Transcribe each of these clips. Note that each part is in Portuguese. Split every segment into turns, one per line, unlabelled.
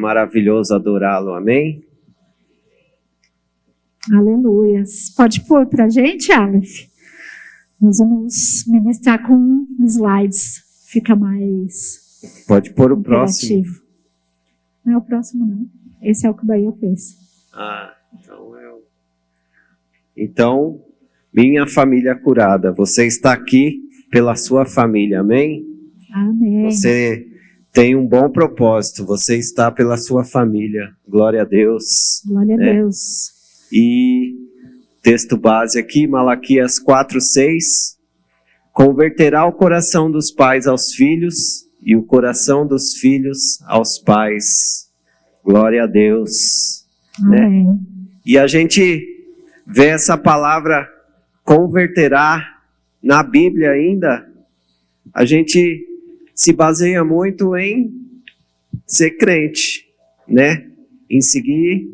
maravilhoso adorá-lo, amém?
Aleluias. Pode pôr para a gente, Aleph? Nós vamos ministrar com slides. Fica mais...
Pode pôr o próximo.
Não é o próximo, não. Esse é o que o Bahia fez.
Então, minha família curada. Você está aqui pela sua família, amém?
Amém.
Você tem um bom propósito. Você está pela sua família. Glória a Deus.
Glória a Deus.
E texto base aqui, Malaquias 4:6. Converterá o coração dos pais aos filhos e o coração dos filhos aos pais. Glória a Deus.
Amém.
Né? E a gente vê essa palavra converterá na Bíblia ainda. A gente se baseia muito em ser crente, né? Em seguir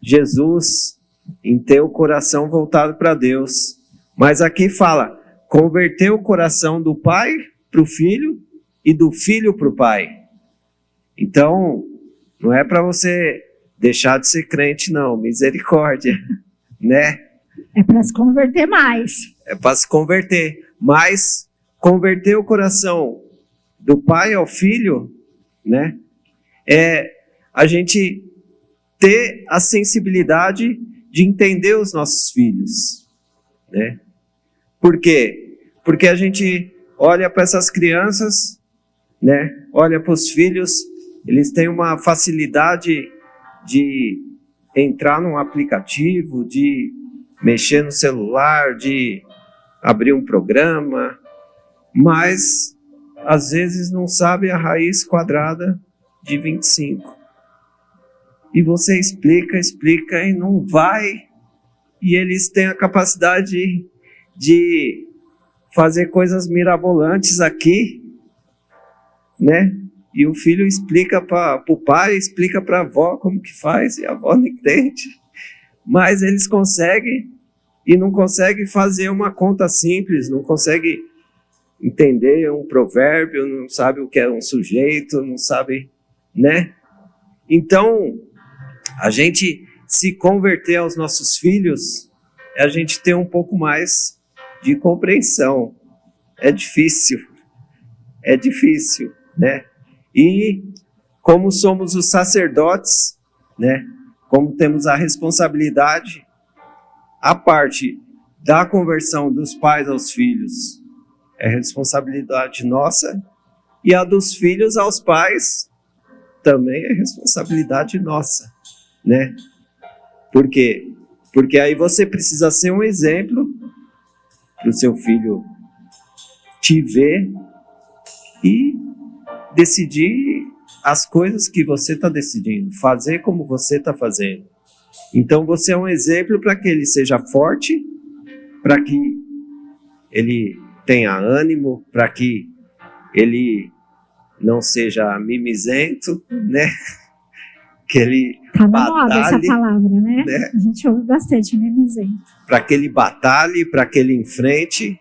Jesus, em ter o coração voltado para Deus. Mas aqui fala, converter o coração do pai para o filho e do filho para o pai. Então, não é para você deixar de ser crente, não. Misericórdia, né?
É para se converter mais.
É para se converter. Mas converter o coração do pai ao filho, né? É a gente ter a sensibilidade de entender os nossos filhos, né? Por quê? Porque a gente olha para essas crianças, né? Olha para os filhos, eles têm uma facilidade de entrar num aplicativo, de mexer no celular, de abrir um programa, mas às vezes não sabe a raiz quadrada de 25. E você explica e não vai. E eles têm a capacidade de fazer coisas mirabolantes aqui, né? E o filho explica para o pai, explica para a avó como que faz, e a avó não entende. Mas eles conseguem e não conseguem fazer uma conta simples, não conseguem entender um provérbio, não sabe o que é um sujeito, não sabe, né? Então, a gente se converter aos nossos filhos é a gente ter um pouco mais de compreensão. É difícil, né? E como somos os sacerdotes, né? Como temos a responsabilidade, a parte da conversão dos pais aos filhos é responsabilidade nossa, e a dos filhos aos pais também é responsabilidade nossa, né? Por quê? Porque aí você precisa ser um exemplo para o seu filho te ver e decidir as coisas que você está decidindo, fazer como você está fazendo. Então você é um exemplo para que ele seja forte, para que ele tenha ânimo, para que ele não seja mimizento, né? Que ele
tá na moda essa palavra, né? A gente ouve bastante mimizento.
Para que ele batalhe, para que ele enfrente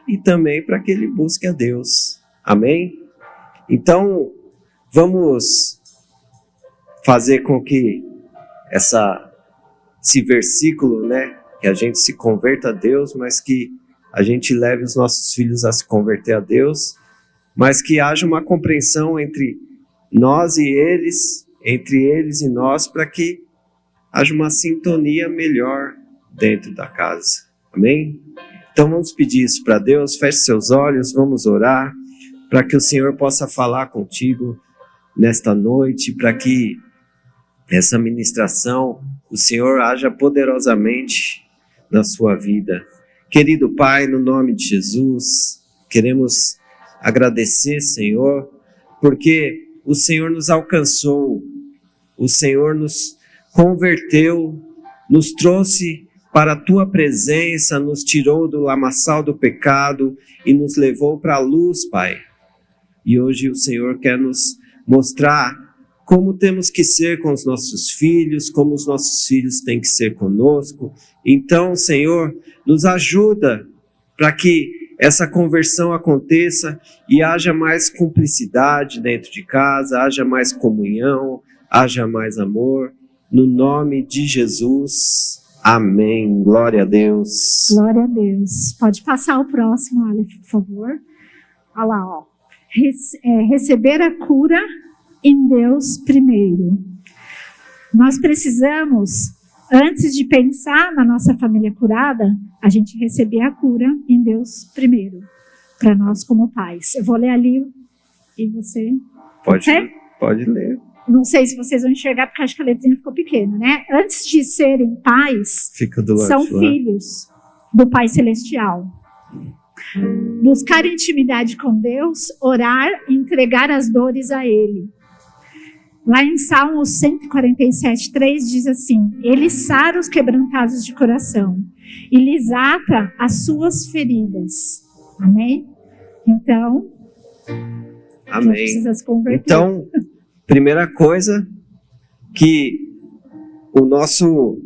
e também para que ele busque a Deus. Amém? Então, vamos fazer com que esse versículo, né? Que a gente se converta a Deus, mas que a gente leve os nossos filhos a se converter a Deus, mas que haja uma compreensão entre nós e eles, entre eles e nós, para que haja uma sintonia melhor dentro da casa. Amém? Então vamos pedir isso para Deus, feche seus olhos, vamos orar, para que o Senhor possa falar contigo nesta noite, para que essa ministração, o Senhor haja poderosamente na sua vida. Querido Pai, no nome de Jesus, queremos agradecer, Senhor, porque o Senhor nos alcançou, o Senhor nos converteu, nos trouxe para a Tua presença, nos tirou do lamaçal do pecado e nos levou para a luz, Pai. E hoje o Senhor quer nos mostrar como temos que ser com os nossos filhos, como os nossos filhos têm que ser conosco. Então, Senhor, nos ajuda para que essa conversão aconteça e haja mais cumplicidade dentro de casa, haja mais comunhão, haja mais amor. No nome de Jesus, amém. Glória a Deus.
Glória a Deus. Pode passar o próximo, Aleph, por favor. Olha lá, ó. Receber a cura em Deus primeiro. Nós precisamos, antes de pensar na nossa família curada, a gente receber a cura em Deus primeiro, para nós como pais. Eu vou ler ali e você...
Pode ler.
Não sei se vocês vão enxergar, porque acho que a letrinha ficou pequena, né? Antes de serem pais, são filhos do Pai Celestial. Buscar intimidade com Deus, orar e entregar as dores a Ele. Lá em Salmos 147:3 diz assim: Ele sara os quebrantados de coração e lhes ata as suas feridas. Amém? Então,
amém.
Precisa se converter.
Então, primeira coisa, que o nosso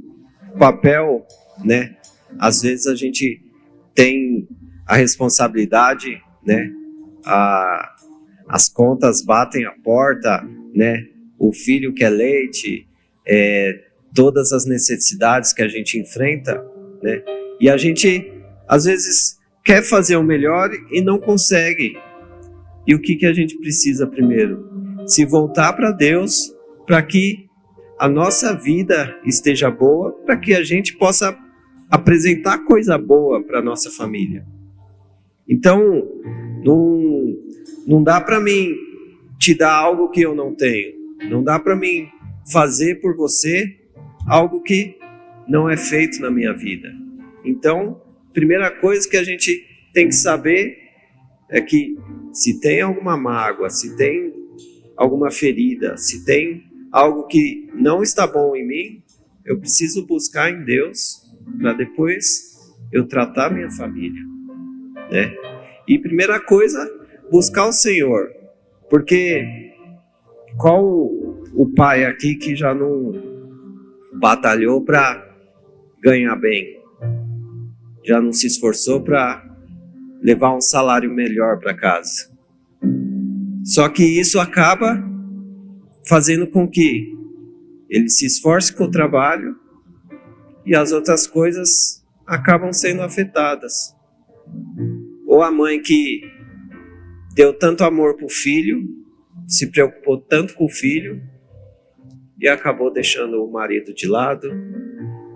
papel, né? Às vezes a gente tem a responsabilidade, né? As contas batem a porta, né? O filho quer leite, todas as necessidades que a gente enfrenta, né? E a gente, às vezes, quer fazer o melhor e não consegue. E o que a gente precisa primeiro? Se voltar para Deus, para que a nossa vida esteja boa, para que a gente possa apresentar coisa boa para a nossa família. Então, não dá para mim te dar algo que eu não tenho. Não dá para mim fazer por você algo que não é feito na minha vida. Então, primeira coisa que a gente tem que saber é que se tem alguma mágoa, se tem alguma ferida, se tem algo que não está bom em mim, eu preciso buscar em Deus para depois eu tratar minha família, né? E primeira coisa, buscar o Senhor, porque qual o pai aqui que já não batalhou para ganhar bem? Já não se esforçou para levar um salário melhor para casa? Só que isso acaba fazendo com que ele se esforce com o trabalho e as outras coisas acabam sendo afetadas. Ou a mãe que deu tanto amor para o filho, se preocupou tanto com o filho e acabou deixando o marido de lado,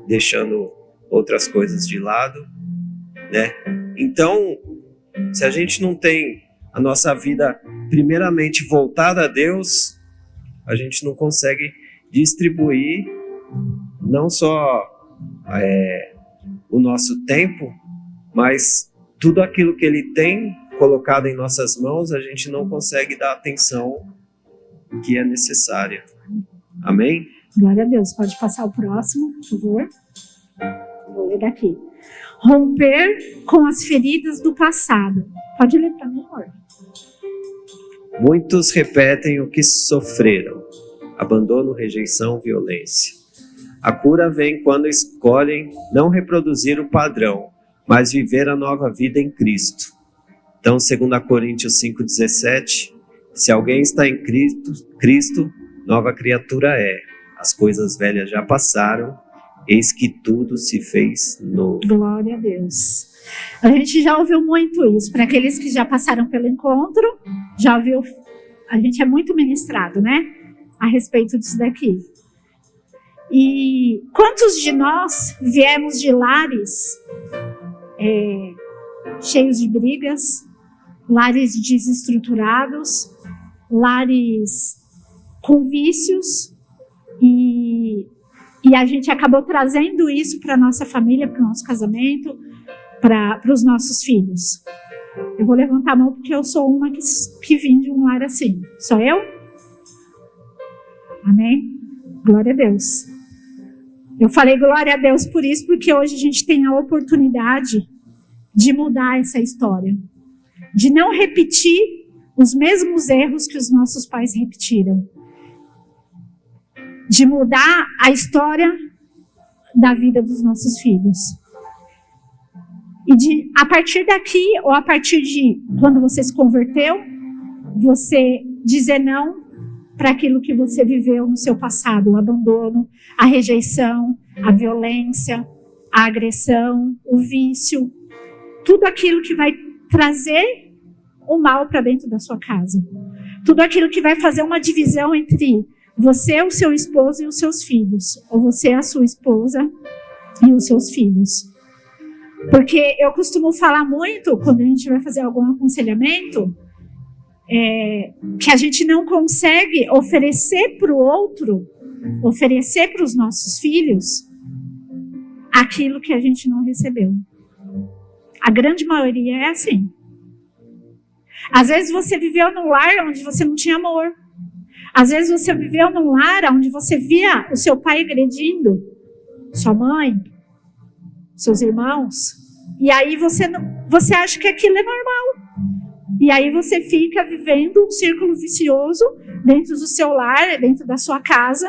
deixando outras coisas de lado, né? Então, se a gente não tem a nossa vida primeiramente voltada a Deus, a gente não consegue distribuir não só o nosso tempo, mas tudo aquilo que Ele tem colocado em nossas mãos, a gente não consegue dar a atenção que é necessária. Amém?
Glória a Deus. Pode passar o próximo, por favor. Vou ler daqui. Romper com as feridas do passado. Pode ler para mim, amor?
Muitos repetem o que sofreram. Abandono, rejeição, violência. A cura vem quando escolhem não reproduzir o padrão, mas viver a nova vida em Cristo. Então, 2 Coríntios 5,17, se alguém está em Cristo, nova criatura é. As coisas velhas já passaram, eis que tudo se fez novo.
Glória a Deus. A gente já ouviu muito isso. Para aqueles que já passaram pelo encontro, já ouviu, a gente é muito ministrado, né? A respeito disso daqui. E quantos de nós viemos de lares cheios de brigas, lares desestruturados, lares com vícios, e a gente acabou trazendo isso para a nossa família, para o nosso casamento, para os nossos filhos. Eu vou levantar a mão porque eu sou uma que vim de um lar assim. Sou eu? Amém? Glória a Deus. Eu falei glória a Deus por isso, porque hoje a gente tem a oportunidade de mudar essa história. De não repetir os mesmos erros que os nossos pais repetiram. De mudar a história da vida dos nossos filhos. E de, a partir daqui, ou a partir de quando você se converteu, você dizer não para aquilo que você viveu no seu passado, o abandono, a rejeição, a violência, a agressão, o vício, tudo aquilo que vai trazer o mal para dentro da sua casa. Tudo aquilo que vai fazer uma divisão entre você, o seu esposo e os seus filhos, ou você, a sua esposa e os seus filhos. Porque eu costumo falar muito, quando a gente vai fazer algum aconselhamento, que a gente não consegue oferecer para o outro, oferecer para os nossos filhos, aquilo que a gente não recebeu. A grande maioria é assim. Às vezes você viveu num lar onde você não tinha amor. Às vezes você viveu num lar onde você via o seu pai agredindo sua mãe, seus irmãos, e aí você acha que aquilo é normal. E aí você fica vivendo um círculo vicioso dentro do seu lar, dentro da sua casa,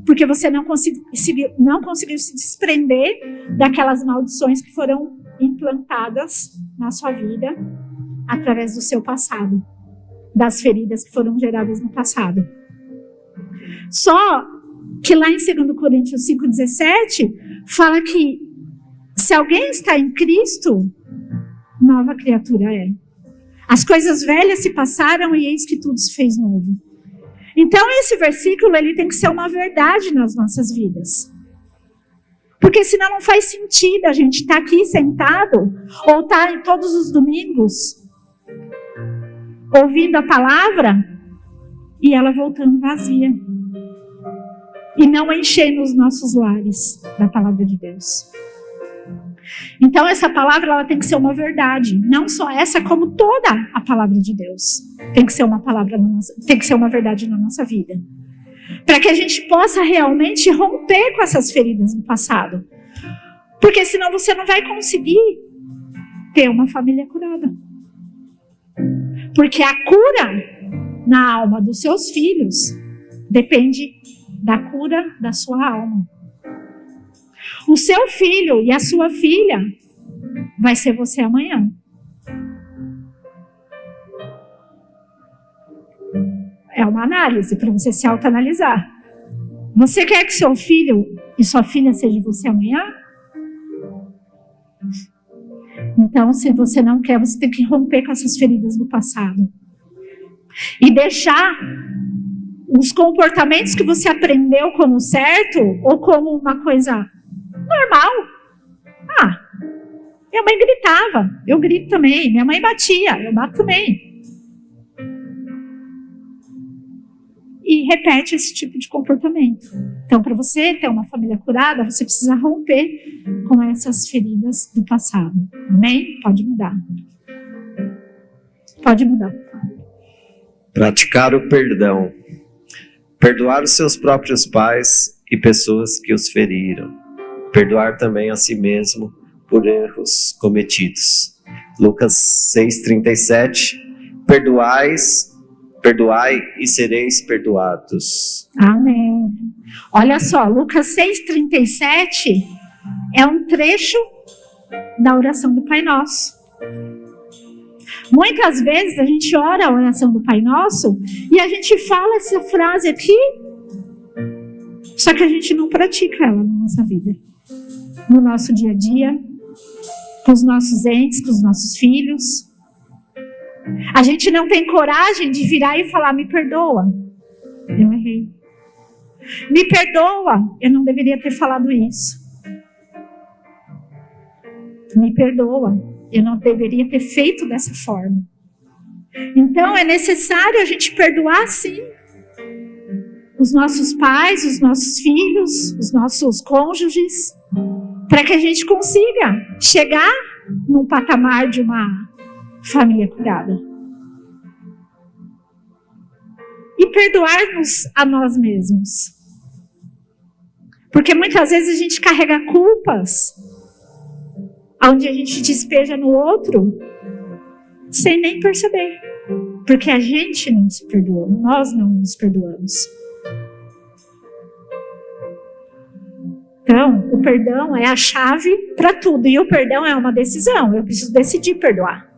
porque você não conseguiu se desprender daquelas maldições que foram implantadas na sua vida através do seu passado, das feridas que foram geradas no passado. Só que lá em 2 Coríntios 5,17 fala que se alguém está em Cristo, nova criatura é. As coisas velhas se passaram e eis que tudo se fez novo. Então esse versículo ele tem que ser uma verdade nas nossas vidas. Porque senão não faz sentido a gente estar aqui sentado ou estar todos os domingos ouvindo a palavra e ela voltando vazia. E não enchendo os nossos lares da palavra de Deus. Então essa palavra ela tem que ser uma verdade, não só essa, como toda a palavra de Deus. Tem que ser uma palavra tem que ser uma verdade na nossa vida. Para que a gente possa realmente romper com essas feridas do passado. Porque senão você não vai conseguir ter uma família curada. Porque a cura na alma dos seus filhos depende da cura da sua alma. O seu filho e a sua filha vai ser você amanhã. É uma análise para você se autoanalisar. Você quer que seu filho e sua filha seja você amanhã? Então, se você não quer, você tem que romper com essas feridas do passado. E deixar os comportamentos que você aprendeu como certo ou como uma coisa normal. Minha mãe gritava, eu grito também. Minha mãe batia, eu bato também. E repete esse tipo de comportamento. Então, para você ter uma família curada, você precisa romper com essas feridas do passado. Amém? Pode mudar. Pode mudar.
Praticar o perdão. Perdoar os seus próprios pais e pessoas que os feriram. Perdoar também a si mesmo por erros cometidos. Lucas 6,37. Perdoai e sereis perdoados.
Amém. Olha só, Lucas 6,37 é um trecho da oração do Pai Nosso. Muitas vezes a gente ora a oração do Pai Nosso e a gente fala essa frase aqui, só que a gente não pratica ela na nossa vida. No nosso dia a dia, com os nossos entes, com os nossos filhos. A gente não tem coragem de virar e falar, me perdoa, eu errei. Me perdoa, eu não deveria ter falado isso. Me perdoa, eu não deveria ter feito dessa forma. Então é necessário a gente perdoar sim os nossos pais, os nossos filhos, os nossos cônjuges, para que a gente consiga chegar num patamar de uma família curada. E perdoar-nos a nós mesmos. Porque muitas vezes a gente carrega culpas, onde a gente despeja no outro, sem nem perceber. Porque a gente não se perdoou, nós não nos perdoamos. Então, o perdão é a chave para tudo. E o perdão é uma decisão. Eu preciso decidir perdoar.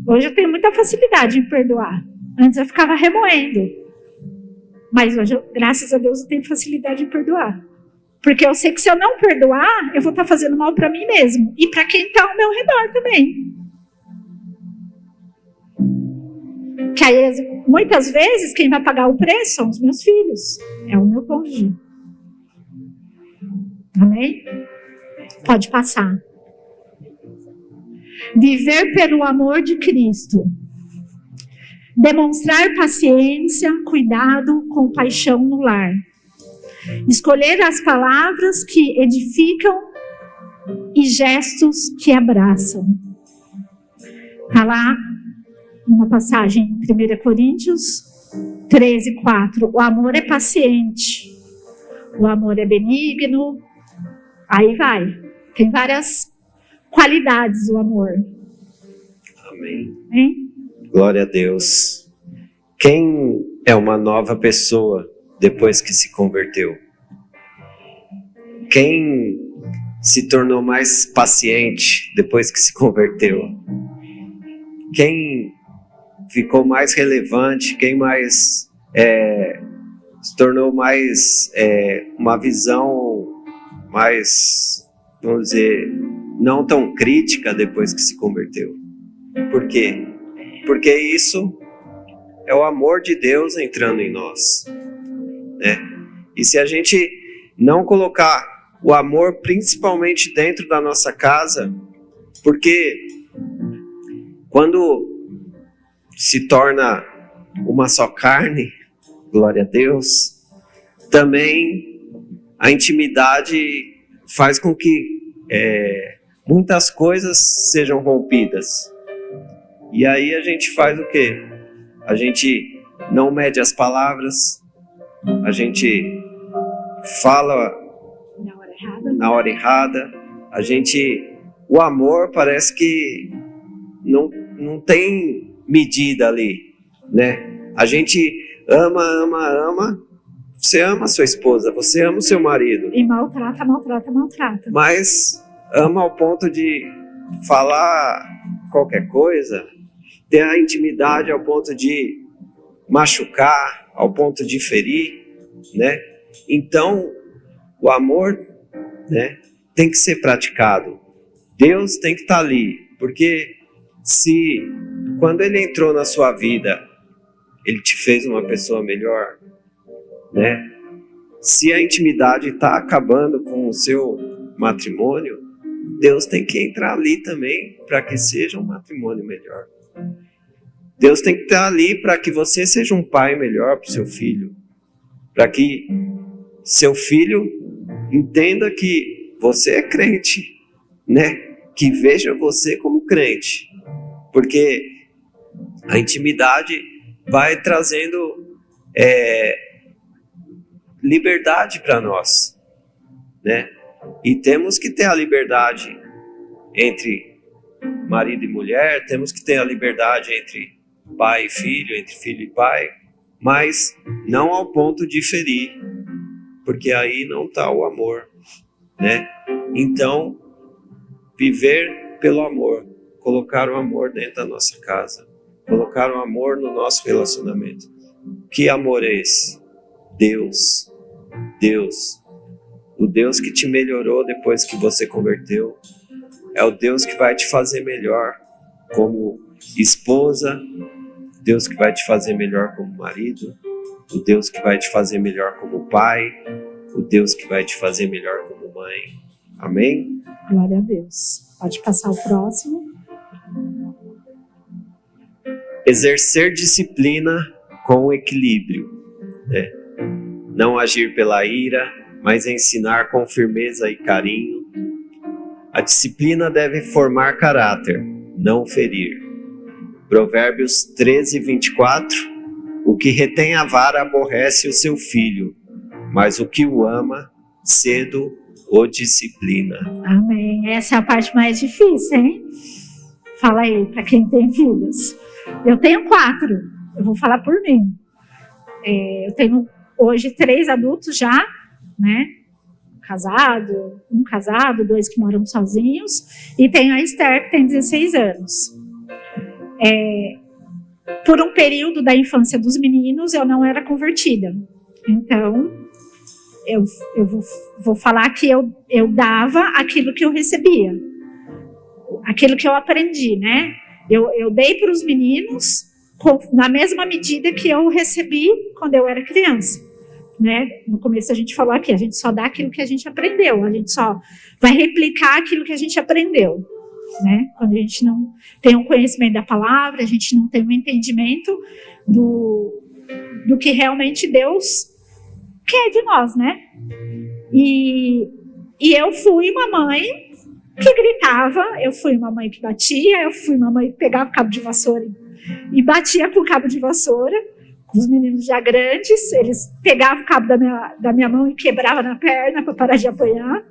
Hoje eu tenho muita facilidade em perdoar. Antes eu ficava remoendo. Mas hoje, graças a Deus, eu tenho facilidade de perdoar. Porque eu sei que se eu não perdoar, eu vou estar fazendo mal para mim mesmo. E para quem está ao meu redor também. Que aí, muitas vezes, quem vai pagar o preço são os meus filhos. É o meu cônjuge. Amém? Pode passar. Viver pelo amor de Cristo. Demonstrar paciência, cuidado, compaixão no lar. Escolher as palavras que edificam e gestos que abraçam. Está lá uma passagem em 1 Coríntios 13:4. O amor é paciente. O amor é benigno. Aí vai. Tem várias qualidades o amor.
Amém.
Hein?
Glória a Deus. Quem é uma nova pessoa depois que se converteu? Quem se tornou mais paciente depois que se converteu? Quem ficou mais relevante? Quem mais se tornou mais uma visão mais, vamos dizer, não tão crítica depois que se converteu? Por quê? Porque isso é o amor de Deus entrando em nós, né? E se a gente não colocar o amor principalmente dentro da nossa casa, porque quando se torna uma só carne, glória a Deus, também a intimidade faz com que muitas coisas sejam rompidas. E aí a gente faz o quê? A gente não mede as palavras, a gente fala na hora errada, o amor parece que não tem medida ali, né? A gente ama, você ama a sua esposa, você ama o seu marido.
E maltrata.
Mas ama ao ponto de falar qualquer coisa, ter a intimidade ao ponto de machucar, ao ponto de ferir, né? Então, o amor, né, tem que ser praticado. Deus tem que estar ali, porque se quando Ele entrou na sua vida, Ele te fez uma pessoa melhor, né? Se a intimidade está acabando com o seu matrimônio, Deus tem que entrar ali também para que seja um matrimônio melhor. Deus tem que estar ali para que você seja um pai melhor para o seu filho, para que seu filho entenda que você é crente, né? Que veja você como crente, porque a intimidade vai trazendo liberdade para nós, né? E temos que ter a liberdade entre marido e mulher, temos que ter a liberdade entre pai e filho, entre filho e pai, mas não ao ponto de ferir, porque aí não está o amor, né? Então, viver pelo amor, colocar o amor dentro da nossa casa, colocar o amor no nosso relacionamento. Que amor é esse? Deus, o Deus que te melhorou depois que você converteu, é o Deus que vai te fazer melhor como esposa, Deus que vai te fazer melhor como marido, o Deus que vai te fazer melhor como pai, o Deus que vai te fazer melhor como mãe. Amém?
Glória a Deus. Pode passar o próximo.
Exercer disciplina com equilíbrio, né? Não agir pela ira, mas ensinar com firmeza e carinho. A disciplina deve formar caráter, não ferir. Provérbios 13:24. O que retém a vara aborrece o seu filho, mas o que o ama, cedo o disciplina.
Amém. Essa é a parte mais difícil, hein? Fala aí, para quem tem filhos. Eu tenho 4, eu vou falar por mim. Eu tenho hoje 3 adultos já, né? Um casado, 2 que moram sozinhos, e tenho a Esther, que tem 16 anos. por um período da infância dos meninos, eu não era convertida. Então, eu vou falar que eu dava aquilo que eu recebia, aquilo que eu aprendi, né? Eu dei para os meninos na mesma medida que eu recebi quando eu era criança, né? No começo a gente falou aqui, a gente só dá aquilo que a gente aprendeu, a gente só vai replicar aquilo que a gente aprendeu, né? Quando a gente não tem um conhecimento da palavra, a gente não tem um entendimento do que realmente Deus quer de nós, né? E eu fui uma mãe que gritava, eu fui uma mãe que batia, eu fui uma mãe que pegava o cabo de vassoura e batia com o cabo de vassoura. Os meninos já grandes, eles pegavam o cabo da minha mão e quebravam na perna para parar de apanhar.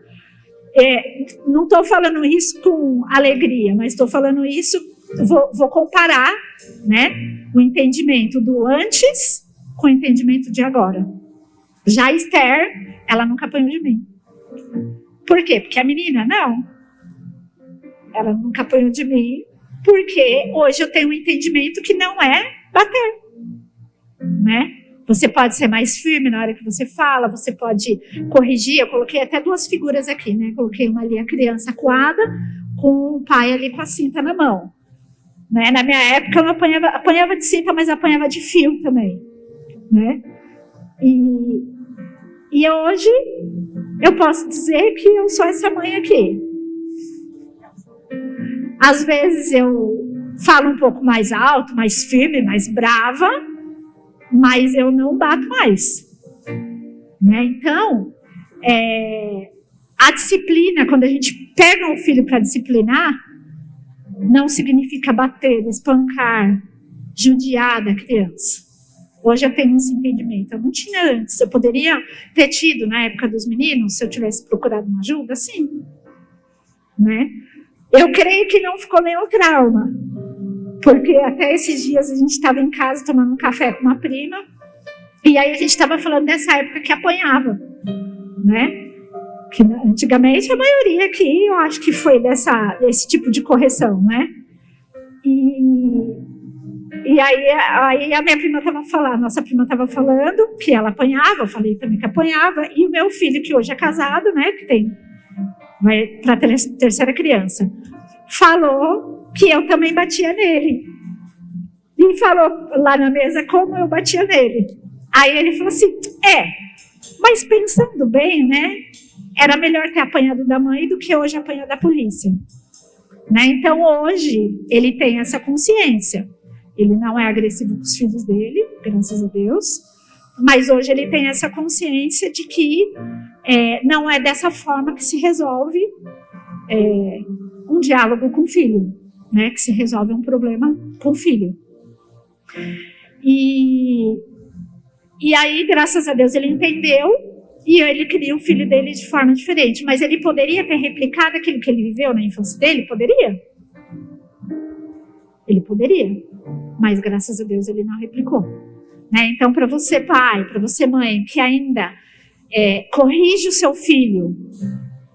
Não estou falando isso com alegria, mas estou falando isso, vou comparar, né, o entendimento do antes com o entendimento de agora. Já a Esther, ela nunca apanhou de mim. Por quê? Porque a menina, não. Ela nunca apanhou de mim, porque hoje eu tenho um entendimento que não é bater, né? Você pode ser mais firme na hora que você fala, você pode corrigir. Eu coloquei até 2 figuras aqui, né? Coloquei uma ali, a criança acuada, com o pai ali com a cinta na mão. Né? Na minha época, eu não apanhava de cinta, mas apanhava de fio também, né? E hoje, eu posso dizer que eu sou essa mãe aqui. Às vezes eu falo um pouco mais alto, mais firme, mais brava, mas eu não bato mais, né? Então, a disciplina, quando a gente pega um filho para disciplinar, não significa bater, espancar, judiar da criança. Hoje eu tenho esse entendimento. Eu não tinha antes. Eu poderia ter tido na época dos meninos, se eu tivesse procurado uma ajuda, sim, né? Eu creio que não ficou nenhum trauma, porque até esses dias a gente estava em casa tomando um café com uma prima, e aí a gente estava falando dessa época que apanhava, né? Que antigamente a maioria aqui, eu acho que foi desse tipo de correção, né? E aí a minha prima estava falando, nossa prima estava falando que ela apanhava, eu falei também que apanhava, e o meu filho, que hoje é casado, né, que vai para a 3ª criança, falou que eu também batia nele. E falou lá na mesa como eu batia nele. Aí ele falou assim, mas pensando bem, né, era melhor ter apanhado da mãe do que hoje apanhar da polícia. Né? Então hoje ele tem essa consciência. Ele não é agressivo com os filhos dele, graças a Deus, mas hoje ele tem essa consciência de que não é dessa forma que se resolve um diálogo com o filho, né? Que se resolve um problema com o filho. E aí, graças a Deus, ele entendeu e ele cria o filho dele de forma diferente. Mas ele poderia ter replicado aquilo que ele viveu na infância dele? Poderia. Ele poderia. Mas, graças a Deus, ele não replicou. Né? Então, para você, pai, para você, mãe, que ainda corrige o seu filho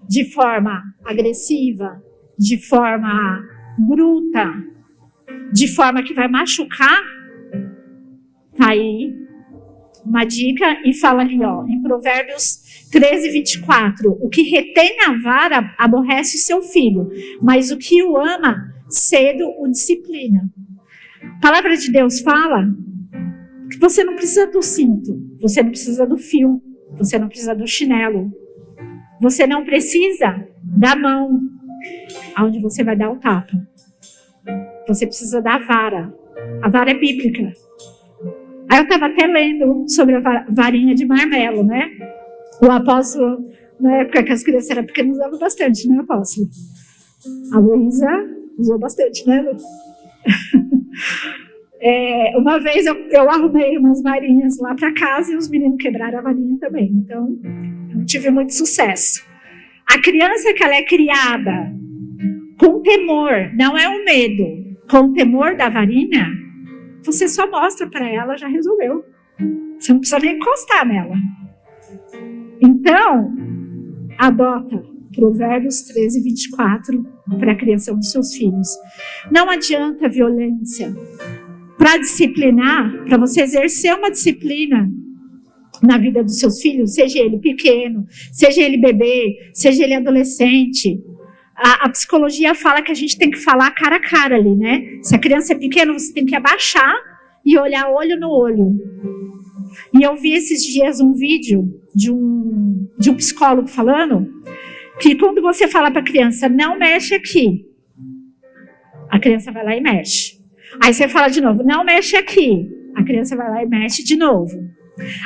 de forma agressiva, de forma bruta, de forma que vai machucar, tá aí uma dica, e fala ali, ó, em Provérbios 13:24, o que retém a vara aborrece o seu filho, mas o que o ama, cedo o disciplina. A palavra de Deus fala que você não precisa do cinto, você não precisa do fio, você não precisa do chinelo, você não precisa da mão aonde você vai dar o tapa. Você precisa da vara. A vara é bíblica. Aí eu estava até lendo sobre a varinha de marmelo, né? O apóstolo, na época que as crianças eram pequenas, usava bastante, né, apóstolo? A Luísa usou bastante, né, Lu? Uma vez eu arrumei umas varinhas lá para casa e os meninos quebraram a varinha também. Então, eu não tive muito sucesso. A criança que ela é criada com temor, não é um medo, com temor da varinha, você só mostra para ela, já resolveu. Você não precisa nem encostar nela. Então, adota Provérbios 13:24 para a criação dos seus filhos. Não adianta violência. para disciplinar, para você exercer uma disciplina na vida dos seus filhos, seja ele pequeno, seja ele bebê, seja ele adolescente. A psicologia fala que a gente tem que falar cara a cara ali, né? Se a criança é pequena, você tem que abaixar e olhar olho no olho. E eu vi esses dias um vídeo de um psicólogo falando que quando você fala para a criança, não mexe aqui, a criança vai lá e mexe. Aí você fala de novo, não mexe aqui, a criança vai lá e mexe de novo.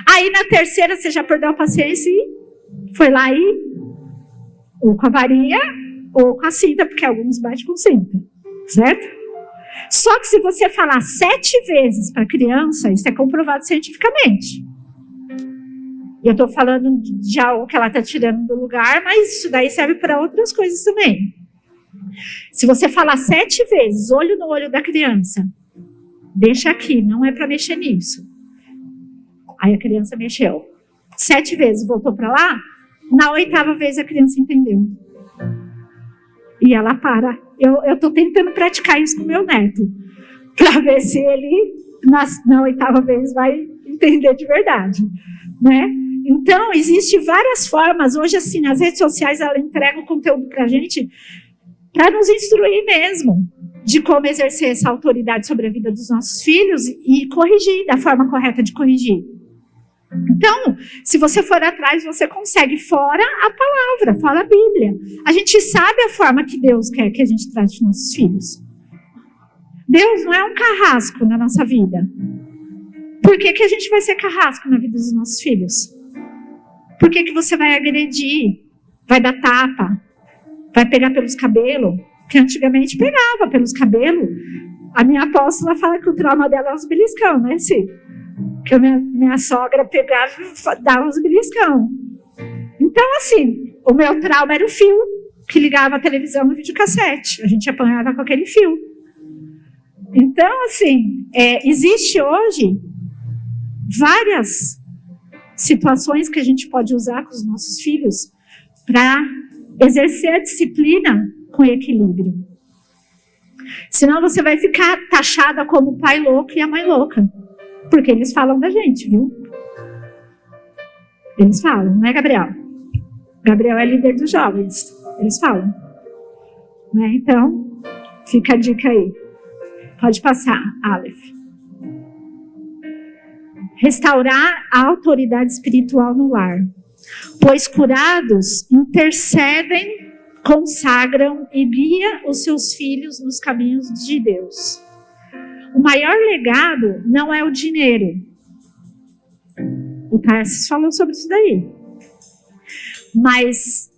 Aí na terceira você já perdeu a paciência e foi lá e ou com a varinha ou com a cinta, porque alguns batem com cinta, certo? Só que se você falar 7 vezes para a criança, isso é comprovado cientificamente. Eu estou falando de algo que ela está tirando do lugar, mas isso daí serve para outras coisas também. Se você falar 7 vezes, olho no olho da criança, deixa aqui, não é para mexer nisso. Aí a criança mexeu. 7 vezes, voltou para lá. Na 8ª vez a criança entendeu. E ela para. Eu estou tentando praticar isso com meu neto, para ver se ele, na 8ª vez, vai entender de verdade, né? Então, existem várias formas. Hoje, assim, nas redes sociais, ela entrega o conteúdo para a gente para nos instruir mesmo de como exercer essa autoridade sobre a vida dos nossos filhos e corrigir da forma correta de corrigir. Então, se você for atrás, você consegue, fora a palavra, fora a Bíblia. A gente sabe a forma que Deus quer que a gente trate nossos filhos. Deus não é um carrasco na nossa vida. Por que a gente vai ser carrasco na vida dos nossos filhos? Por que você vai agredir, vai dar tapa, vai pegar pelos cabelos? Que antigamente pegava pelos cabelos. A minha apóstola fala que o trauma dela é os beliscão, né, Cê? Que a minha sogra pegava e dava uns beliscão. Então, assim, o meu trauma era o fio que ligava a televisão no videocassete. A gente apanhava com aquele fio. Então, assim, existe hoje várias situações que a gente pode usar com os nossos filhos para exercer a disciplina com equilíbrio. Senão você vai ficar taxada como o pai louco e a mãe louca. Porque eles falam da gente, viu? Eles falam, não é, Gabriel? Gabriel é líder dos jovens. Eles falam. Né? Então, fica a dica aí. Pode passar, Aleph. Restaurar a autoridade espiritual no lar. Pois curados intercedem, consagram e guiam os seus filhos nos caminhos de Deus. O maior legado não é o dinheiro. O Tarsis falou sobre isso daí. Mas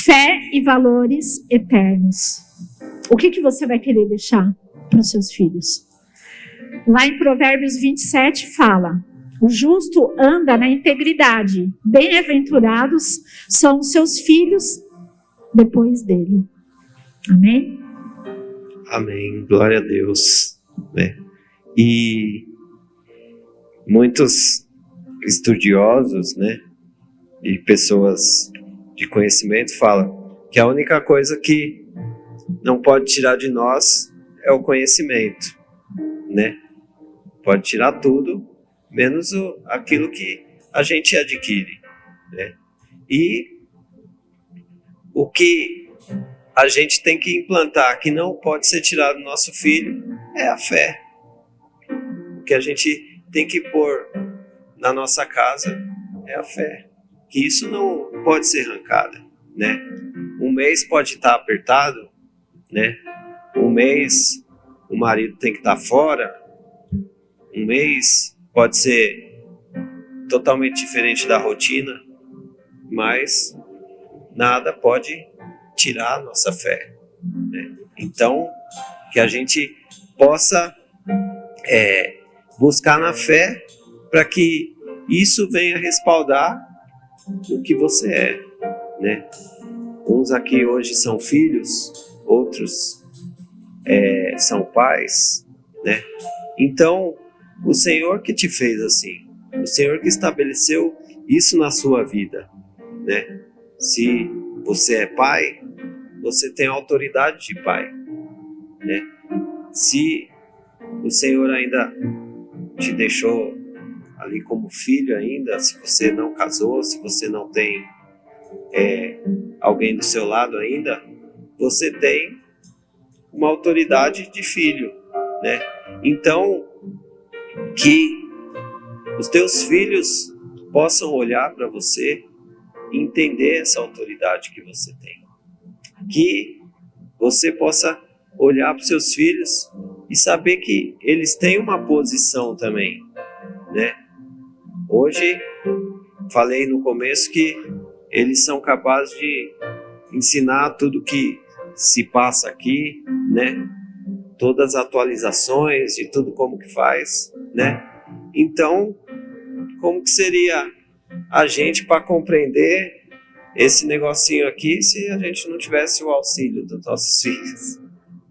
fé e valores eternos. O que você vai querer deixar para os seus filhos? Lá em Provérbios 27 fala: o justo anda na integridade. Bem-aventurados são os seus filhos depois dele. Amém?
Amém. Glória a Deus. E muitos estudiosos, né, e pessoas de conhecimento falam que a única coisa que não pode tirar de nós é o conhecimento, né? Pode tirar tudo, menos aquilo que a gente adquire, né? E o que a gente tem que implantar, que não pode ser tirado do nosso filho, é a fé. O que a gente tem que pôr na nossa casa é a fé. Que isso não pode ser arrancado, né? Um mês pode estar apertado, né? Um mês o marido tem que estar fora. Um mês pode ser totalmente diferente da rotina, mas nada pode tirar a nossa fé, né? Então, que a gente possa buscar na fé para que isso venha respaldar o que você é, né? Uns aqui hoje são filhos, outros são pais, né? Então, o Senhor que te fez assim, o Senhor que estabeleceu isso na sua vida, né? Se você é pai, você tem a autoridade de pai, né? Se o Senhor ainda te deixou ali como filho ainda, se você não casou, se você não tem alguém do seu lado ainda, você tem uma autoridade de filho, né? Então, que os teus filhos possam olhar para você e entender essa autoridade que você tem. Que você possa olhar para os seus filhos e saber que eles têm uma posição também, né? Hoje, falei no começo que eles são capazes de ensinar tudo que se passa aqui, né? Todas as atualizações de tudo como que faz, né? Então, como que seria a gente para compreender esse negocinho aqui se a gente não tivesse o auxílio dos nossos filhos,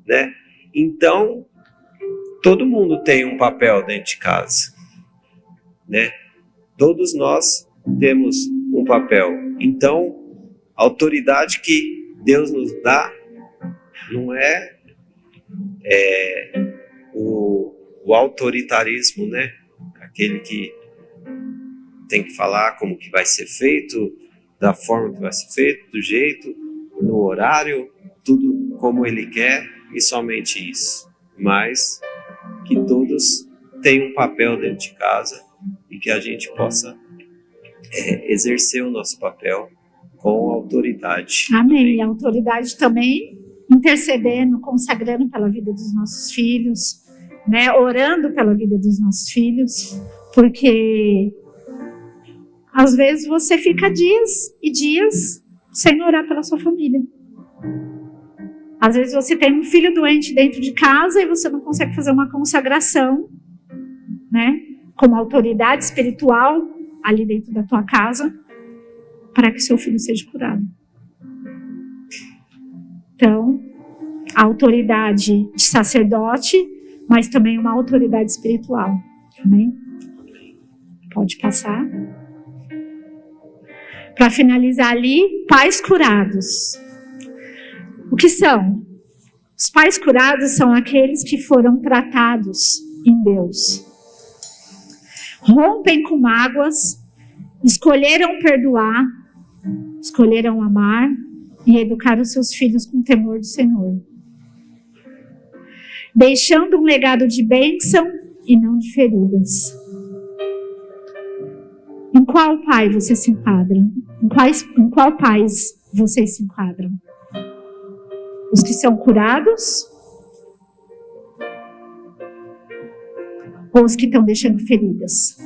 né? Então, todo mundo tem um papel dentro de casa, né? Todos nós temos um papel. Então, a autoridade que Deus nos dá não é o autoritarismo, né? Aquele que tem que falar como que vai ser feito, da forma que vai ser feito, do jeito, no horário, tudo como ele quer e somente isso. Mas que todos tenham um papel dentro de casa e que a gente possa exercer o nosso papel com autoridade.
Amém. E a autoridade também intercedendo, consagrando pela vida dos nossos filhos, né? Orando pela vida dos nossos filhos, porque às vezes você fica dias e dias sem orar pela sua família. Às vezes você tem um filho doente dentro de casa e você não consegue fazer uma consagração, né? Como autoridade espiritual ali dentro da tua casa, para que seu filho seja curado. Então, a autoridade de sacerdote, mas também uma autoridade espiritual. Amém? Pode passar. Para finalizar ali, pais curados. O que são? Os pais curados são aqueles que foram tratados em Deus. Rompem com mágoas, escolheram perdoar, escolheram amar e educar os seus filhos com temor do Senhor, deixando um legado de bênção e não de feridas. Em qual pai você se enquadra? Em qual pais vocês se enquadram? Os que são curados? Ou os que estão deixando feridas?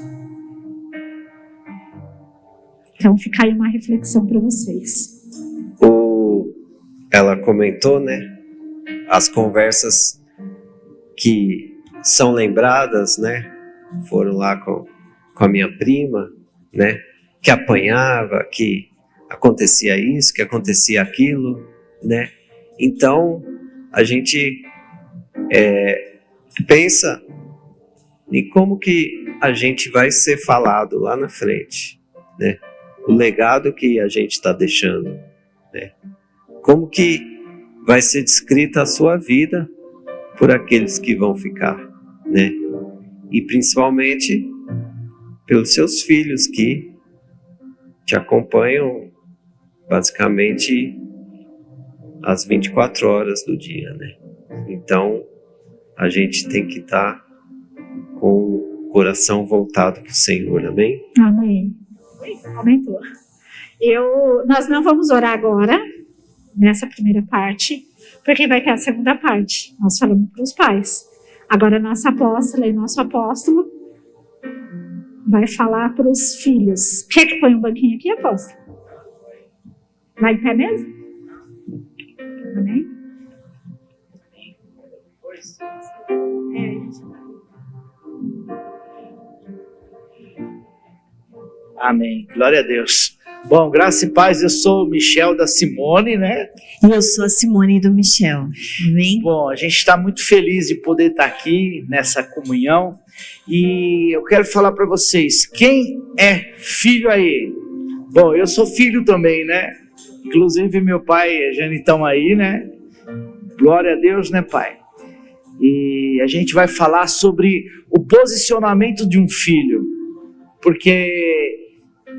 Então fica aí uma reflexão para vocês.
Ela comentou, né? As conversas que são lembradas, né? Foram lá com a minha prima, né? Que apanhava, que acontecia isso, que acontecia aquilo, né? Então, a gente pensa em como que a gente vai ser falado lá na frente, né? O legado que a gente está deixando, né? Como que vai ser descrita a sua vida por aqueles que vão ficar, né? E principalmente pelos seus filhos que te acompanham basicamente as 24 horas do dia, né? Então, a gente tem que estar com o coração voltado para o Senhor, amém?
Amém. Aumentou. Nós não vamos orar agora, nessa primeira parte, porque vai ter a segunda parte. Nós falamos para os pais. Agora, nossa apóstola e nosso apóstolo vai falar para os filhos. Quer que põe um banquinho aqui, apóstolo? Vai em pé mesmo? Amém?
Amém. Glória a Deus. Bom, graça e paz, eu sou o Michel da Simone, né?
E eu sou a Simone do Michel. Amém?
Bom, a gente está muito feliz de poder estar aqui nessa comunhão. E eu quero falar para vocês, quem é filho aí? Bom, eu sou filho também, né? Inclusive meu pai e a Jane estão aí, né? Glória a Deus, né, pai? E a gente vai falar sobre o posicionamento de um filho. Porque,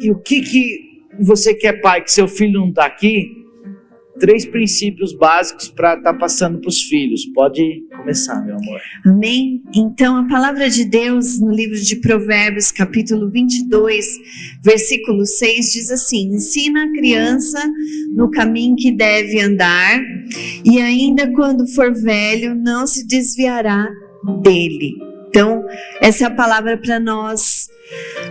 e o que você que é pai, que seu filho não está aqui? 3 princípios básicos para estar passando para os filhos. Pode começar, meu amor.
Amém? Então, a palavra de Deus no livro de Provérbios, capítulo 22, versículo 6, diz assim: ensina a criança no caminho que deve andar, e ainda quando for velho, não se desviará dele. Então, essa é a palavra para nós,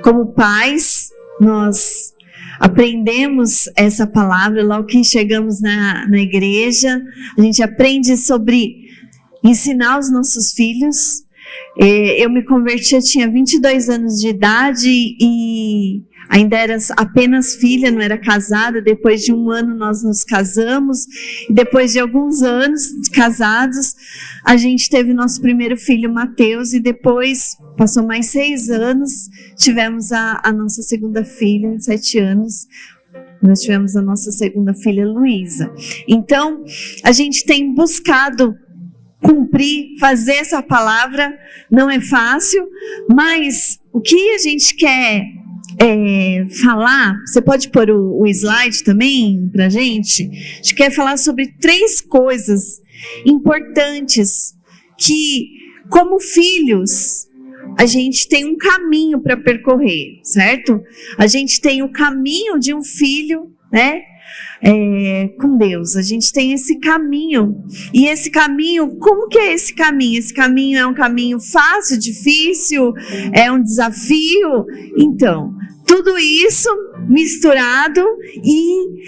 como pais. Nós aprendemos essa palavra logo que chegamos na igreja. A gente aprende sobre ensinar os nossos filhos. Eu me converti, eu tinha 22 anos de idade e ainda era apenas filha, não era casada. Depois de 1 ano nós nos casamos, e depois de alguns anos casados, a gente teve nosso primeiro filho, Mateus, e depois passou mais 6 anos, tivemos a nossa segunda filha, 7 anos, nós tivemos a nossa segunda filha, Luísa. Então, a gente tem buscado cumprir, fazer essa palavra, não é fácil, mas o que a gente quer falar, você pode pôr o slide também pra gente? A gente quer falar sobre 3 coisas importantes que, como filhos, a gente tem um caminho para percorrer, certo? A gente tem o caminho de um filho, né? Com Deus, a gente tem esse caminho. E esse caminho, como que é esse caminho? Esse caminho é um caminho fácil, difícil, é um desafio? Então, tudo isso misturado e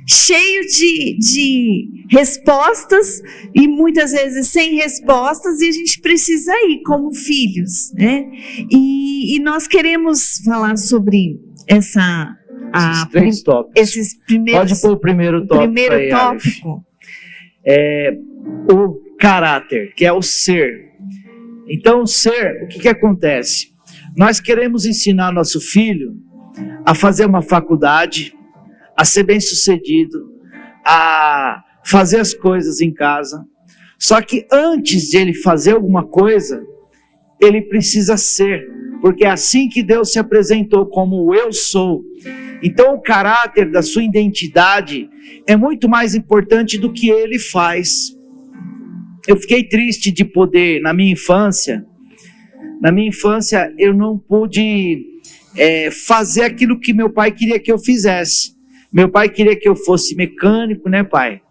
cheio de respostas, e muitas vezes sem respostas, e a gente precisa ir como filhos, né? E nós queremos falar sobre esses
3 tópicos.
Esses primeiros,
pode pôr o primeiro tópico.
O primeiro tópico
é o caráter, que é o ser. Então, o ser, o que acontece? Nós queremos ensinar nosso filho a fazer uma faculdade, a ser bem-sucedido, a fazer as coisas em casa. Só que antes de ele fazer alguma coisa, ele precisa ser, porque é assim que Deus se apresentou como o eu sou. Então o caráter da sua identidade é muito mais importante do que ele faz. Eu fiquei triste de poder, na minha infância eu não pude fazer aquilo que meu pai queria que eu fizesse. Meu pai queria que eu fosse mecânico, né, pai?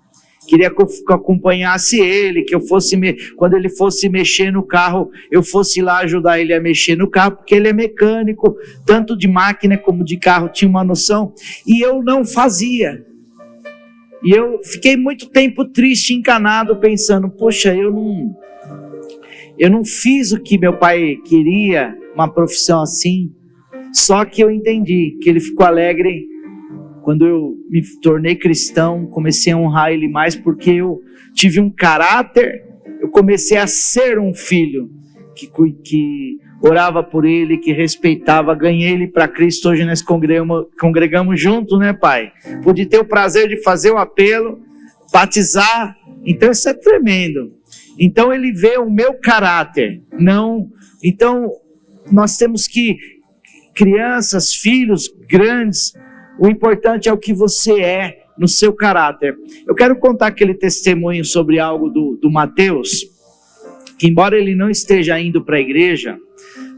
Queria que eu acompanhasse ele, que eu fosse, quando ele fosse mexer no carro, eu fosse lá ajudar ele a mexer no carro, porque ele é mecânico, tanto de máquina como de carro, tinha uma noção, e eu não fazia. E eu fiquei muito tempo triste, encanado, pensando, poxa, eu não fiz o que meu pai queria, uma profissão assim. Só que eu entendi que ele ficou alegre quando eu me tornei cristão, comecei a honrar ele mais, porque eu tive um caráter, eu comecei a ser um filho que orava por ele, que respeitava, ganhei ele para Cristo. Hoje nós congregamos juntos, né, pai? Pude ter o prazer de fazer o apelo, batizar, então isso é tremendo. Então ele vê o meu caráter, não. Então nós temos que, crianças, filhos, grandes, o importante é o que você é no seu caráter. Eu quero contar aquele testemunho sobre algo do Mateus, que embora ele não esteja indo para a igreja,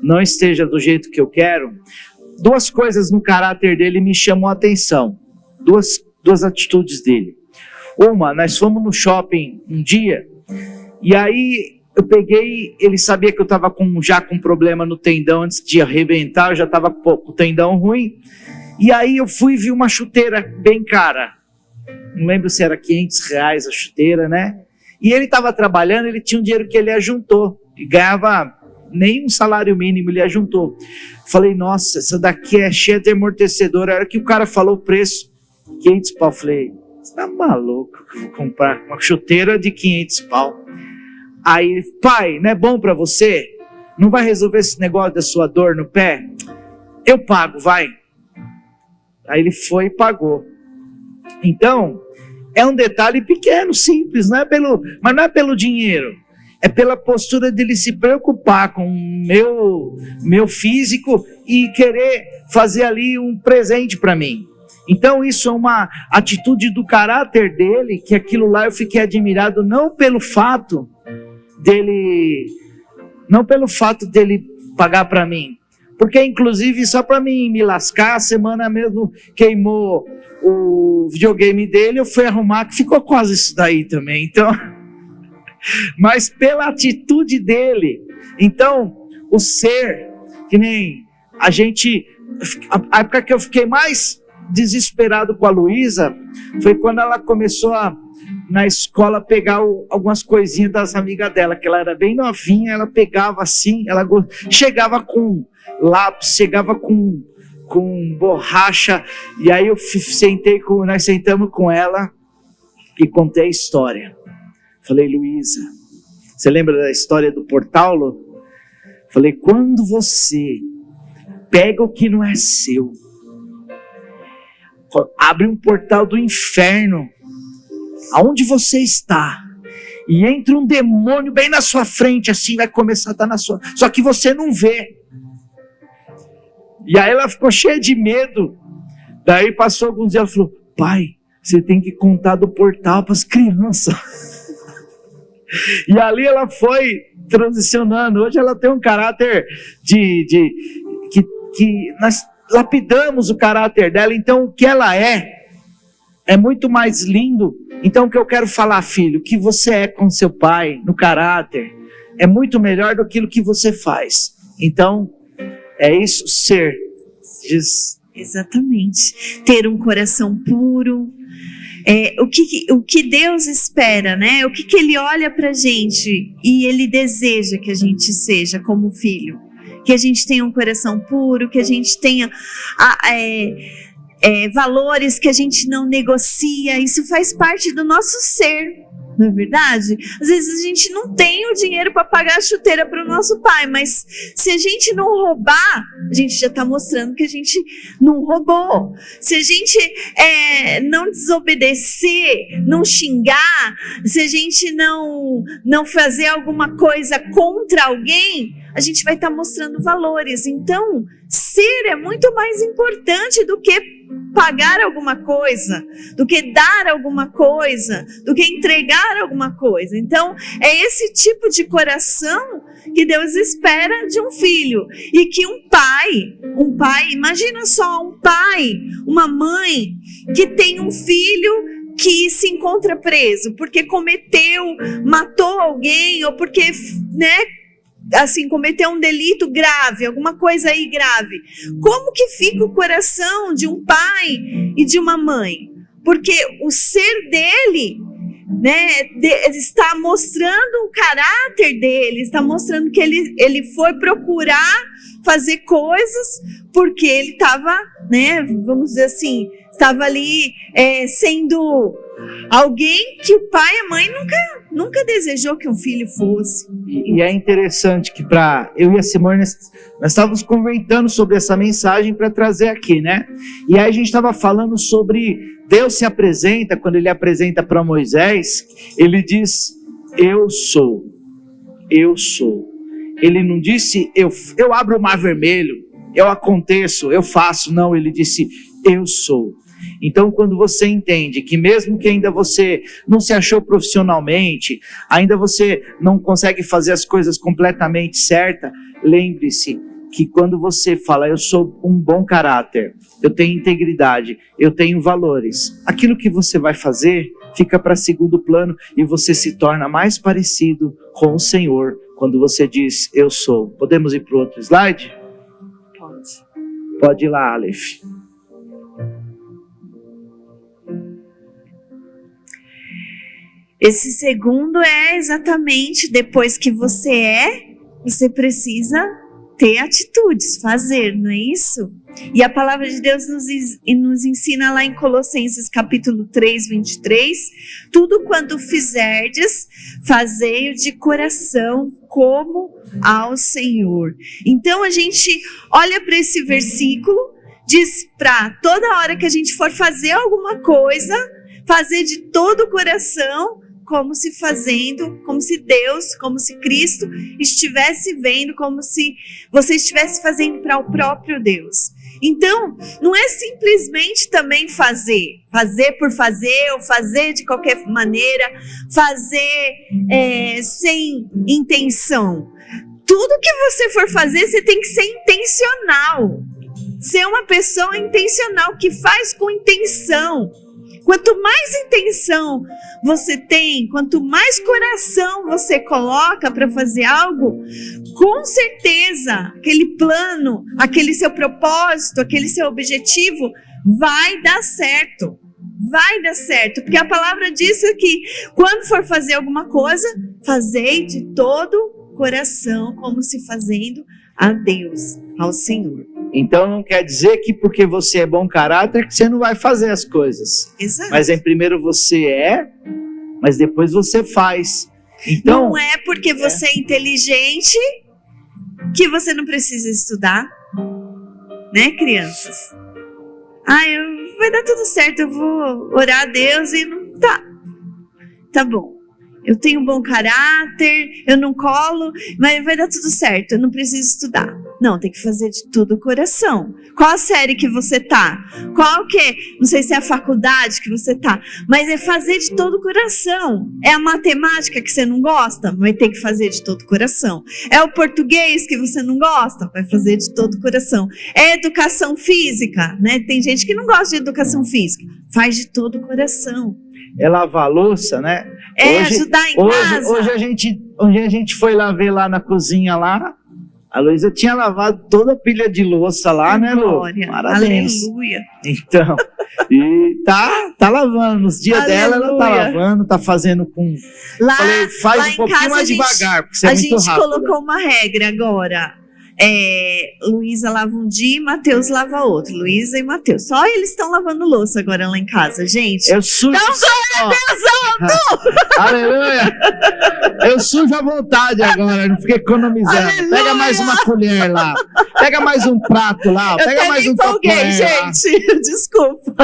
não esteja do jeito que eu quero, 2 coisas no caráter dele me chamam a atenção, duas atitudes dele. Uma, nós fomos no shopping um dia, e aí eu peguei, ele sabia que eu estava já com problema no tendão antes de arrebentar, eu já estava com o tendão ruim, e aí eu fui e vi uma chuteira bem cara, não lembro se era R$500 a chuteira, né? E ele estava trabalhando, ele tinha um dinheiro que ele ajuntou, e ganhava nem um salário mínimo, ele ajuntou. Falei, nossa, essa daqui é cheia de amortecedor. A hora que o cara falou o preço, 500 pau, falei, você tá maluco, eu vou comprar uma chuteira de 500 pau. Aí ele, pai, não é bom para você? Não vai resolver esse negócio da sua dor no pé? Eu pago, vai. Aí ele foi e pagou. Então, é um detalhe pequeno, simples, mas não é pelo dinheiro. é pela postura dele se preocupar com o meu físico e querer fazer ali um presente para mim. Então isso é uma atitude do caráter dele, que aquilo lá eu fiquei admirado, não pelo fato dele pagar para mim, porque inclusive só para mim me lascar, a semana mesmo queimou o videogame dele, eu fui arrumar, que ficou quase isso daí também, então, mas pela atitude dele. Então o ser, que nem a época que eu fiquei mais desesperado com a Luísa foi quando ela começou na escola pegar algumas coisinhas das amigas dela, que ela era bem novinha, ela pegava assim, ela chegava com lápis, chegava com borracha, e aí nós sentamos com ela e contei a história. Falei: Luísa, você lembra da história do portal? Falei: quando você pega o que não é seu, abre um portal do inferno, aonde você está, e entra um demônio bem na sua frente, assim, vai começar a estar na sua, só que você não vê. E aí ela ficou cheia de medo. Daí passou alguns dias, ela falou: pai, você tem que contar do portal para as crianças. E ali ela foi transicionando. Hoje ela tem um caráter que nós lapidamos o caráter dela. Então o que ela é muito mais lindo. Então o que eu quero falar, filho, que você é com seu pai no caráter é muito melhor do que aquilo que você faz. Então é isso, ser.
Exatamente. Ter um coração puro. O que Deus espera, né? O que Ele olha pra gente e Ele deseja que a gente seja como filho. Que a gente tenha um coração puro, que a gente tenha valores que a gente não negocia. Isso faz parte do nosso ser. Não é verdade? Às vezes a gente não tem o dinheiro para pagar a chuteira para o nosso pai, mas se a gente não roubar, a gente já está mostrando que a gente não roubou. Se a gente não desobedecer, não xingar, se a gente não fazer alguma coisa contra alguém, a gente vai estar mostrando valores. Então, ser é muito mais importante do que pagar alguma coisa, do que dar alguma coisa, do que entregar alguma coisa. Então, é esse tipo de coração que Deus espera de um filho. E que um pai, imagina só, um pai, uma mãe que tem um filho que se encontra preso porque matou alguém, ou porque, assim, cometeu um delito grave, alguma coisa aí grave. Como que fica o coração de um pai e de uma mãe? Porque o ser dele, está mostrando o caráter dele, está mostrando que ele foi procurar fazer coisas porque ele estava, vamos dizer assim, estava ali sendo alguém que o pai e a mãe nunca desejou que um filho fosse.
E é interessante que eu e a Simone, nós estávamos comentando sobre essa mensagem para trazer aqui, né? E aí a gente estava falando sobre Deus se apresenta, quando ele apresenta para Moisés, ele diz: eu sou. Ele não disse, eu abro o mar vermelho, eu aconteço, eu faço. Não, ele disse, eu sou. Então, quando você entende que mesmo que ainda você não se achou profissionalmente, ainda você não consegue fazer as coisas completamente certas, lembre-se que quando você fala, eu sou um bom caráter, eu tenho integridade, eu tenho valores, aquilo que você vai fazer fica para segundo plano e você se torna mais parecido com o Senhor quando você diz, eu sou. Podemos ir para o outro slide? Pode ir lá, Aleph.
Esse segundo é exatamente depois que você precisa ter atitudes, fazer, não é isso? E a palavra de Deus nos ensina lá em Colossenses capítulo 3, 23, tudo quanto fizerdes, fazei-o de coração como ao Senhor. Então a gente olha para esse versículo, diz para toda hora que a gente for fazer alguma coisa, fazer de todo o coração, como se fazendo, como se Deus, como se Cristo estivesse vendo, como se você estivesse fazendo para o próprio Deus. Então, não é simplesmente também fazer por fazer, ou fazer de qualquer maneira, fazer sem intenção. Tudo que você for fazer, você tem que ser intencional. Ser uma pessoa intencional, que faz com intenção. Quanto mais intenção você tem, quanto mais coração você coloca para fazer algo, com certeza aquele plano, aquele seu propósito, aquele seu objetivo vai dar certo. Vai dar certo, porque a palavra diz que quando for fazer alguma coisa, fazei de todo o coração, como se fazendo a Deus, ao Senhor.
Então não quer dizer que porque você é bom caráter que você não vai fazer as coisas.
Exato.
Mas primeiro você mas depois você faz. Então,
não é porque você é inteligente que você não precisa estudar, né, crianças? Vai dar tudo certo, eu vou orar a Deus e não tá bom. Eu tenho um bom caráter, eu não colo, mas vai dar tudo certo, eu não preciso estudar. Não, tem que fazer de todo o coração. Qual a série que você tá? Qual que é? Não sei se é a faculdade que você tá, mas é fazer de todo o coração. É a matemática que você não gosta? Vai ter que fazer de todo o coração. É o português que você não gosta? Vai fazer de todo o coração. É educação física, né? Tem gente que não gosta de educação física. Faz de todo o coração.
É lavar a louça, né?
Hoje, ajudar em casa.
Hoje a gente foi lá ver lá na cozinha lá. A Luísa tinha lavado toda a pilha de louça lá, né, Lu?
Glória,
Parabéns.
Aleluia.
Então, e tá lavando. Nos dias dela, ela tá lavando, tá fazendo com...
Lá,
falei, faz
lá
um pouquinho mais devagar, porque você é muito rápido.
A gente colocou uma regra agora. Luísa lava um dia e Mateus lava outro. Luísa e Mateus. Só eles estão lavando louça agora lá em casa, gente.
Eu sujo.
Não glória a Deus,
Aleluia! Eu sujo à vontade agora, não fiquei economizando.
Aleluia!
Pega mais uma colher lá. Pega mais um prato lá. Pega mais um
empolguei, gente. Desculpa.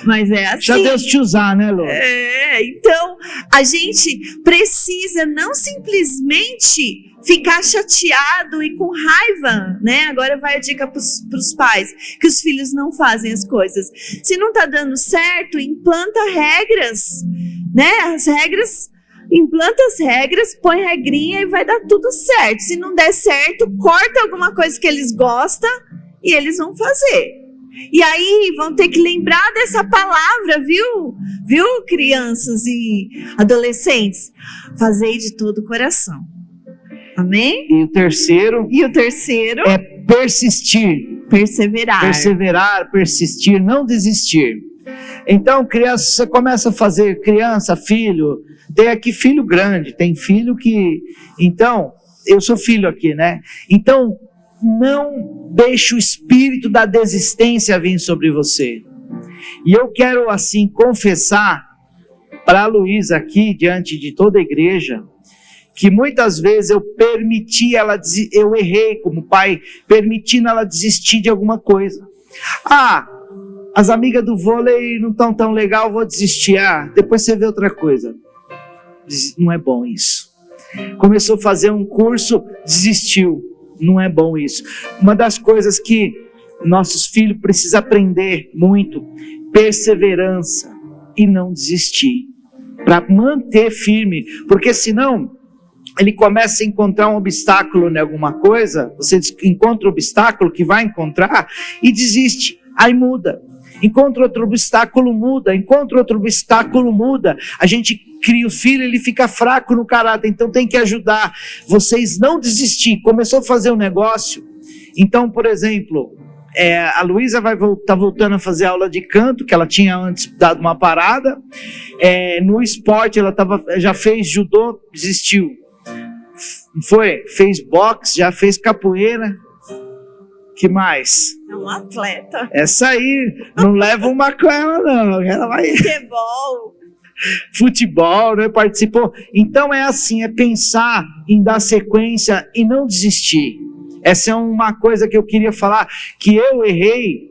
Mas é assim.
Deixa Deus te usar, né, Lu?
Então, a gente precisa não simplesmente ficar chateado e com raiva, né? Agora vai a dica para os pais, que os filhos não fazem as coisas. Se não tá dando certo, implanta regras, né? Implanta as regras, põe regrinha e vai dar tudo certo. Se não der certo, corta alguma coisa que eles gostam e eles vão fazer. E aí vão ter que lembrar dessa palavra, viu, crianças e adolescentes? Fazei de todo o coração. Amém?
E o terceiro?
É
persistir.
Perseverar,
persistir, não desistir. Então, criança, você começa a fazer, filho, tem aqui filho grande, tem filho que... Então, eu sou filho aqui, né? Então, não deixe o espírito da desistência vir sobre você. E eu quero, assim, confessar para a Luísa aqui, diante de toda a igreja, que muitas vezes eu eu errei como pai, permitindo ela desistir de alguma coisa. As amigas do vôlei não estão tão legal, vou desistir. Depois você vê outra coisa. Não é bom isso. Começou a fazer um curso, desistiu. Não é bom isso. Uma das coisas que nossos filhos precisam aprender muito, perseverança e não desistir, para manter firme, porque senão ele começa a encontrar um obstáculo em alguma coisa, você encontra o obstáculo que vai encontrar e desiste, aí muda. Encontra outro obstáculo, muda. Encontra outro obstáculo, muda. A gente cria o filho, ele fica fraco no caráter, então tem que ajudar vocês não desistir. Começou a fazer um negócio, então, por exemplo, a Luísa tá voltando a fazer aula de canto, que ela tinha antes dado uma parada. No esporte, ela já fez judô, desistiu. Fez boxe, já fez capoeira. Que mais?
É um atleta.
Essa aí, não leva uma com ela, não. Ela vai... Futebol, né? Participou. Então é assim, é pensar em dar sequência e não desistir. Essa é uma coisa que eu queria falar, que eu errei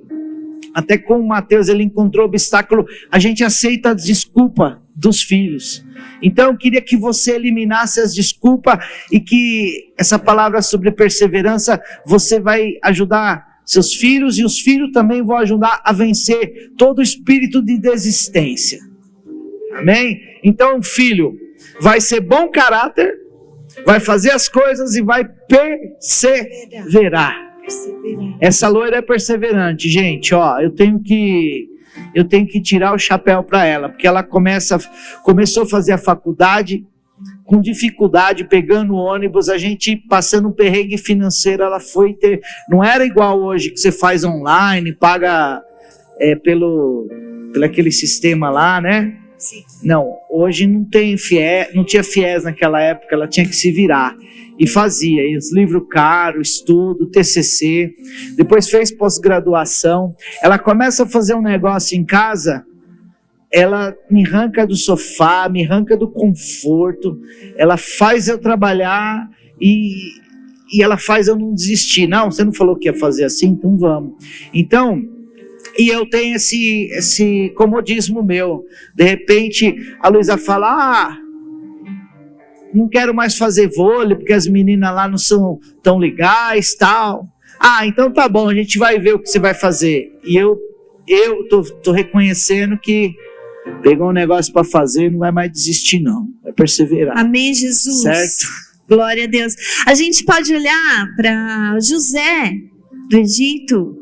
até com o Mateus ele encontrou obstáculo, a gente aceita a desculpa dos filhos. Então eu queria que você eliminasse as desculpas e que essa palavra sobre perseverança, você vai ajudar seus filhos e os filhos também vão ajudar a vencer todo o espírito de desistência. Amém? Então, filho, vai ser bom caráter, vai fazer as coisas e vai perseverar. Essa loira é perseverante, gente. Ó, eu tenho que tirar o chapéu para ela, porque ela começou a fazer a faculdade com dificuldade, pegando ônibus, a gente passando um perrengue financeiro, ela foi ter, não era igual hoje que você faz online, paga pelo aquele sistema lá, né?
Sim.
Não, hoje não tinha FIES naquela época, ela tinha que se virar. E fazia, e os livros caros, estudo, TCC, depois fez pós-graduação. Ela começa a fazer um negócio em casa, ela me arranca do sofá, me arranca do conforto, ela faz eu trabalhar e ela faz eu não desistir. Não, você não falou que ia fazer assim, então vamos. Então, e eu tenho esse comodismo meu. De repente, a Luísa fala, não quero mais fazer vôlei, porque as meninas lá não são tão legais, tal. Então tá bom, a gente vai ver o que você vai fazer. E eu tô reconhecendo que pegou um negócio para fazer, não vai mais desistir não, vai perseverar.
Amém, Jesus.
Certo?
Glória a Deus. A gente pode olhar para José do Egito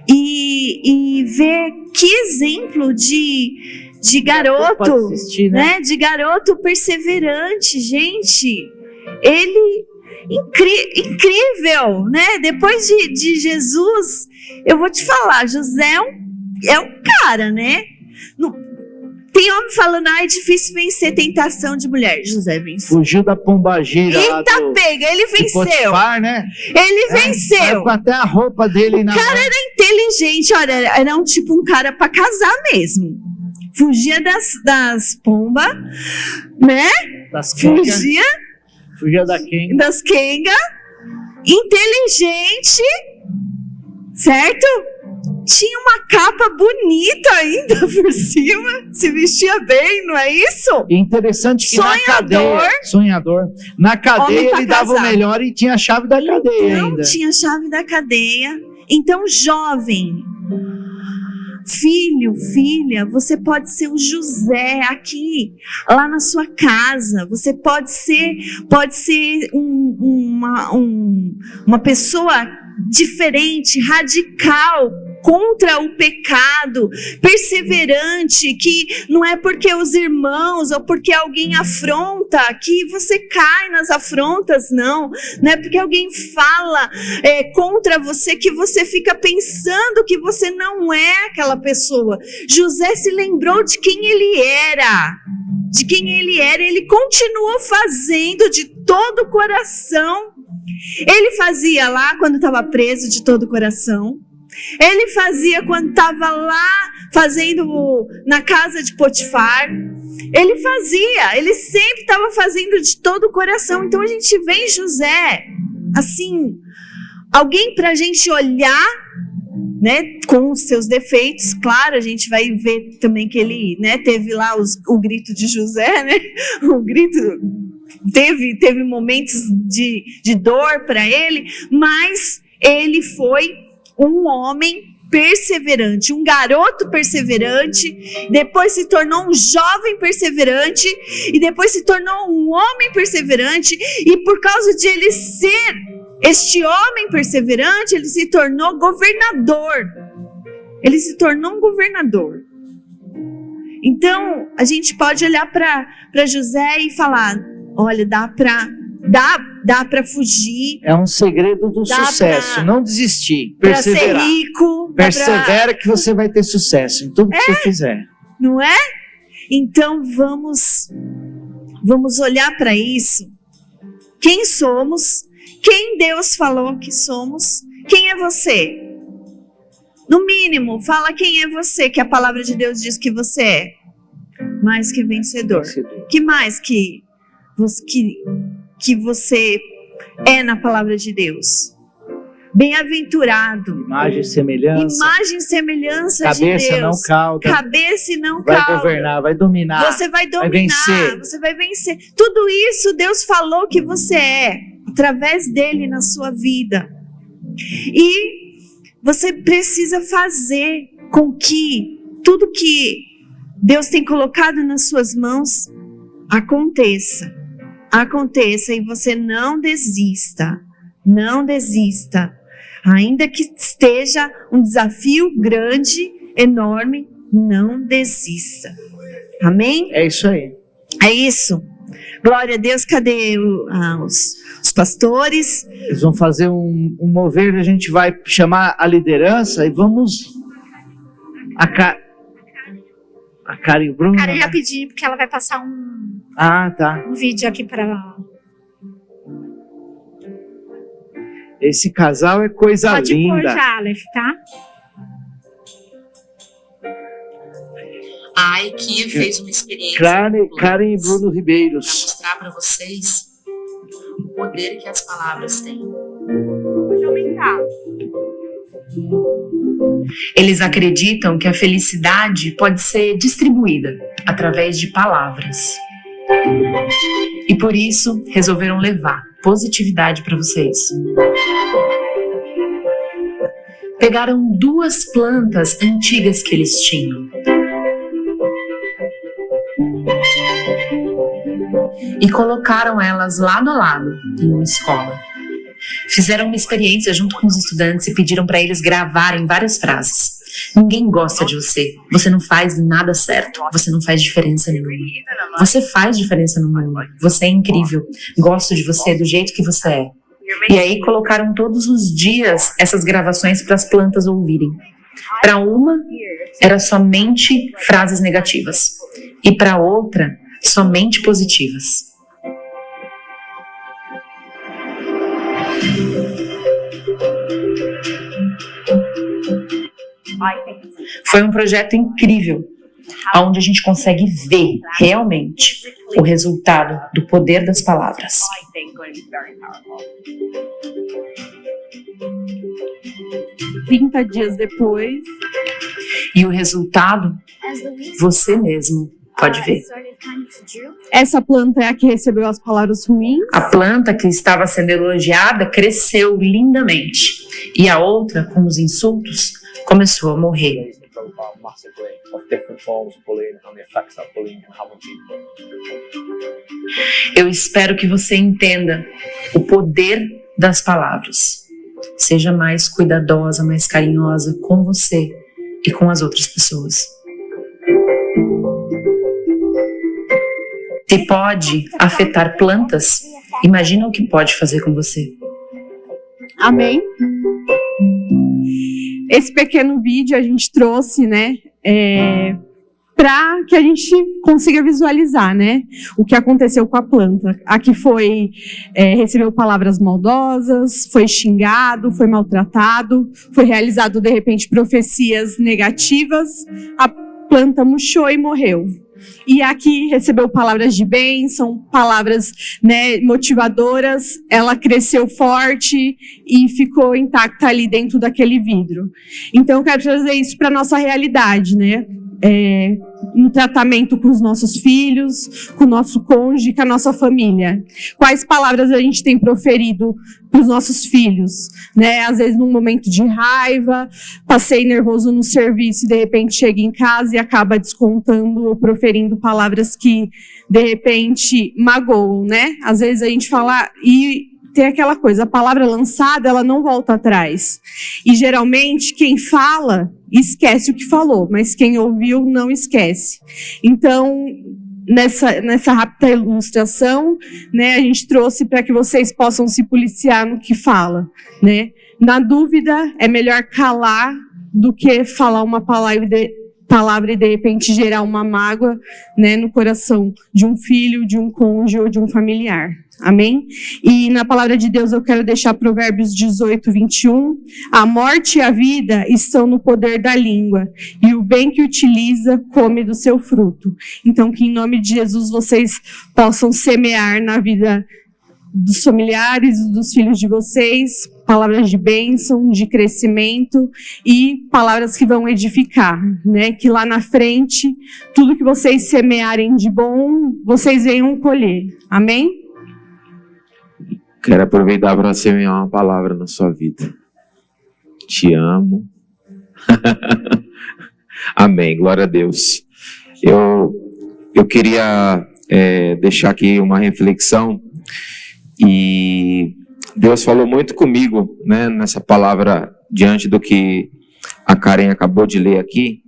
e ver que exemplo de garoto,
desistir, né?
De garoto perseverante, gente. Ele incrível, né? Depois de Jesus, eu vou te falar, José é um cara, né? Tem homem falando, é difícil vencer tentação de mulher. José venceu.
Fugiu da pombagira.
Eita, pega, ele venceu.
Potifar, né?
Ele venceu.
Com até a roupa dele na mão.
O cara era inteligente, olha, era um cara pra casar mesmo. Fugia das pombas, né?
Das quengas. Fugia
das quengas. Inteligente, certo? Tinha uma capa bonita ainda por cima, se vestia bem, não é isso?
Interessante que sonhador, na cadeia ele dava o melhor e tinha a chave da cadeia ainda.
Tinha a chave da cadeia. Então, jovem, filho, filha, você pode ser o José aqui, lá na sua casa. Você pode ser uma pessoa diferente, radical, contra o pecado, perseverante, que não é porque os irmãos ou porque alguém afronta que você cai nas afrontas, não é porque alguém fala contra você que você fica pensando que você não é aquela pessoa. José se lembrou de quem ele era, ele continuou fazendo de todo o coração. Ele fazia lá quando estava preso de todo o coração. Ele fazia quando estava lá fazendo na casa de Potifar. Ele sempre estava fazendo de todo o coração. Então a gente vê em José, assim, alguém para a gente olhar, né, com os seus defeitos. Claro, a gente vai ver também que ele, né, teve lá o grito de José, né, o grito... Teve momentos de dor para ele, mas ele foi um homem perseverante, um garoto perseverante, depois se tornou um jovem perseverante, e depois se tornou um homem perseverante, e por causa de ele ser este homem perseverante, ele se tornou governador. Ele se tornou um governador. Então, a gente pode olhar para José e falar, olha, dá para fugir.
É um segredo do sucesso, não desistir, perseverar.
Para ser rico.
Persevera que você vai ter sucesso em tudo que você fizer.
Não é? Então vamos olhar para isso. Quem somos? Quem Deus falou que somos? Quem é você? No mínimo, fala quem é você, que a palavra de Deus diz que você é. Mais que vencedor. Que mais que você é na palavra de Deus? Bem-aventurado.
Imagem e semelhança.
Imagem e semelhança
Cabeça,
de Deus.
não cauda.
Cabeça e não
Vai
cauda.
governar, vai dominar.
Você vai dominar,
vencer.
você vai vencer. Tudo isso Deus falou que você é, através dele na sua vida. E você precisa fazer com que tudo que Deus tem colocado nas suas mãos aconteça. Aconteça e você não desista. Não desista. Ainda que esteja um desafio grande, enorme, não desista. Amém?
É isso aí.
É isso. Glória a Deus. Cadê os pastores?
Eles vão fazer um mover, a gente vai chamar a liderança e vamos... A Karen e o Bruno?
Karen, rapidinho, porque ela vai passar
tá.
um vídeo aqui para...
Esse casal é coisa
Pode
linda.
pôr já, Aleph, tá?
A equipe fez uma experiência.
Karen e Bruno Ribeiros.
Para mostrar para vocês o poder que as palavras têm.
Pode aumentar.
Eles acreditam que a felicidade pode ser distribuída através de palavras. E por isso resolveram levar positividade para vocês. Pegaram 2 plantas antigas que eles tinham e colocaram elas lado a lado em uma escola. Fizeram uma experiência junto com os estudantes e pediram para eles gravarem várias frases. Ninguém gosta de você. Você não faz nada certo. Você não faz diferença nenhuma. Você faz diferença no mundo. Você é incrível. Gosto de você do jeito que você é. E aí colocaram todos os dias essas gravações para as plantas ouvirem. Para uma, era somente frases negativas. E para outra, somente positivas. Foi um projeto incrível, onde a gente consegue ver realmente o resultado do poder das palavras.
30 dias depois.
E o resultado, você mesmo pode ver.
Essa planta é a que recebeu as palavras ruins.
A planta que estava sendo elogiada cresceu lindamente. E a outra, com os insultos, começou a morrer. Eu espero que você entenda o poder das palavras. Seja mais cuidadosa, mais carinhosa com você e com as outras pessoas. Se pode afetar plantas, imagina o que pode fazer com você.
Amém? Esse pequeno vídeo a gente trouxe, né, para que a gente consiga visualizar, né, o que aconteceu com a planta. Aqui recebeu palavras maldosas, foi xingado, foi maltratado, foi realizado de repente profecias negativas, a planta murchou e morreu. E aqui recebeu palavras de bênção, palavras, né, motivadoras, ela cresceu forte e ficou intacta ali dentro daquele vidro. Então eu quero trazer isso para a nossa realidade, né? No tratamento com os nossos filhos, com o nosso cônjuge, com a nossa família. Quais palavras a gente tem proferido para os nossos filhos, né? Às vezes num momento de raiva, passei nervoso no serviço e de repente chega em casa e acaba descontando ou proferindo palavras que de repente magoam, né? Às vezes a gente fala e tem aquela coisa, a palavra lançada, ela não volta atrás. E geralmente quem fala esquece o que falou, mas quem ouviu não esquece. Então, nessa rápida ilustração, né, a gente trouxe para que vocês possam se policiar no que fala, né? Na dúvida, é melhor calar do que falar uma palavra e de repente gerar uma mágoa, né, no coração de um filho, de um cônjuge ou de um familiar. Amém? E na palavra de Deus eu quero deixar Provérbios 18, 21. A morte e a vida estão no poder da língua, e o bem que utiliza come do seu fruto. Então que em nome de Jesus vocês possam semear na vida dos familiares, dos filhos de vocês, palavras de bênção, de crescimento e palavras que vão edificar, né? Que lá na frente, tudo que vocês semearem de bom, vocês venham colher. Amém?
Quero aproveitar para semear uma palavra na sua vida. Te amo. Amém, glória a Deus. Eu queria deixar aqui uma reflexão, e Deus falou muito comigo, né, nessa palavra, diante do que a Karen acabou de ler aqui.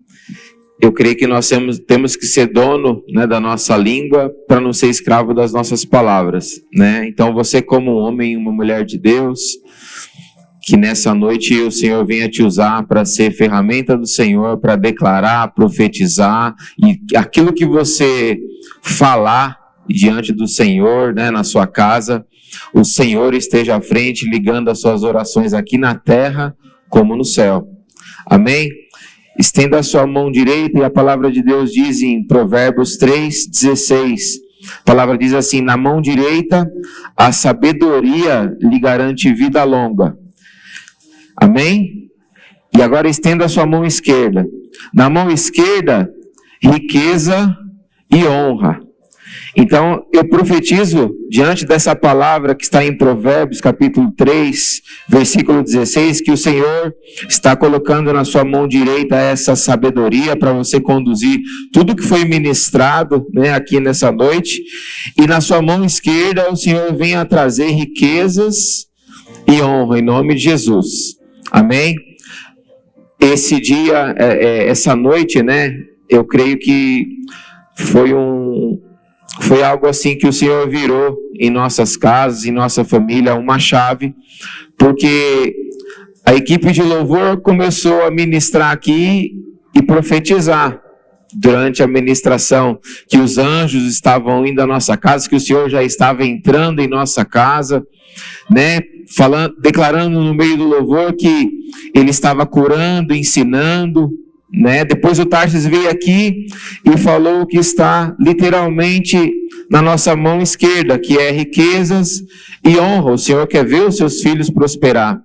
Eu creio que nós temos que ser dono, né, da nossa língua para não ser escravo das nossas palavras, né? Então você, como um homem e uma mulher de Deus, que nessa noite o Senhor venha te usar para ser ferramenta do Senhor, para declarar, profetizar, e aquilo que você falar diante do Senhor, né, na sua casa, o Senhor esteja à frente, ligando as suas orações aqui na terra como no céu. Amém? Estenda a sua mão direita, e a palavra de Deus diz em Provérbios 3:16, a palavra diz assim: na mão direita a sabedoria lhe garante vida longa. Amém? E agora estenda a sua mão esquerda. Na mão esquerda, riqueza e honra. Então, eu profetizo, diante dessa palavra que está em Provérbios, capítulo 3, versículo 16, que o Senhor está colocando na sua mão direita essa sabedoria para você conduzir tudo que foi ministrado, né, aqui nessa noite. E na sua mão esquerda, o Senhor vem a trazer riquezas e honra, em nome de Jesus. Amém? Esse dia, essa noite, né, eu creio que foi algo assim que o Senhor virou em nossas casas, em nossa família, uma chave, porque a equipe de louvor começou a ministrar aqui e profetizar durante a ministração, que os anjos estavam indo à nossa casa, que o Senhor já estava entrando em nossa casa, né, declarando no meio do louvor que Ele estava curando, ensinando, né? Depois o Tarsis veio aqui e falou que está literalmente na nossa mão esquerda, que é riquezas e honra. O Senhor quer ver os seus filhos prosperar.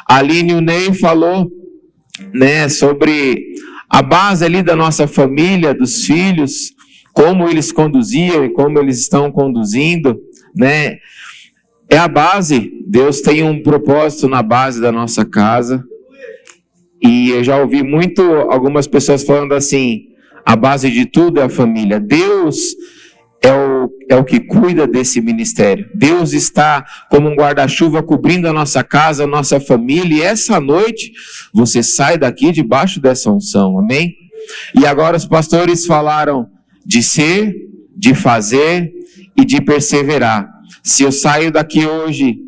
A Aline e o Ney falou, né, sobre a base ali da nossa família, dos filhos, como eles conduziam e como eles estão conduzindo, né? É a base. Deus tem um propósito na base da nossa casa. E eu já ouvi algumas pessoas falando assim: a base de tudo é a família. Deus é o que cuida desse ministério. Deus está como um guarda-chuva cobrindo a nossa casa, a nossa família. E essa noite você sai daqui debaixo dessa unção, amém? E agora os pastores falaram de ser, de fazer e de perseverar. Se eu saio daqui hoje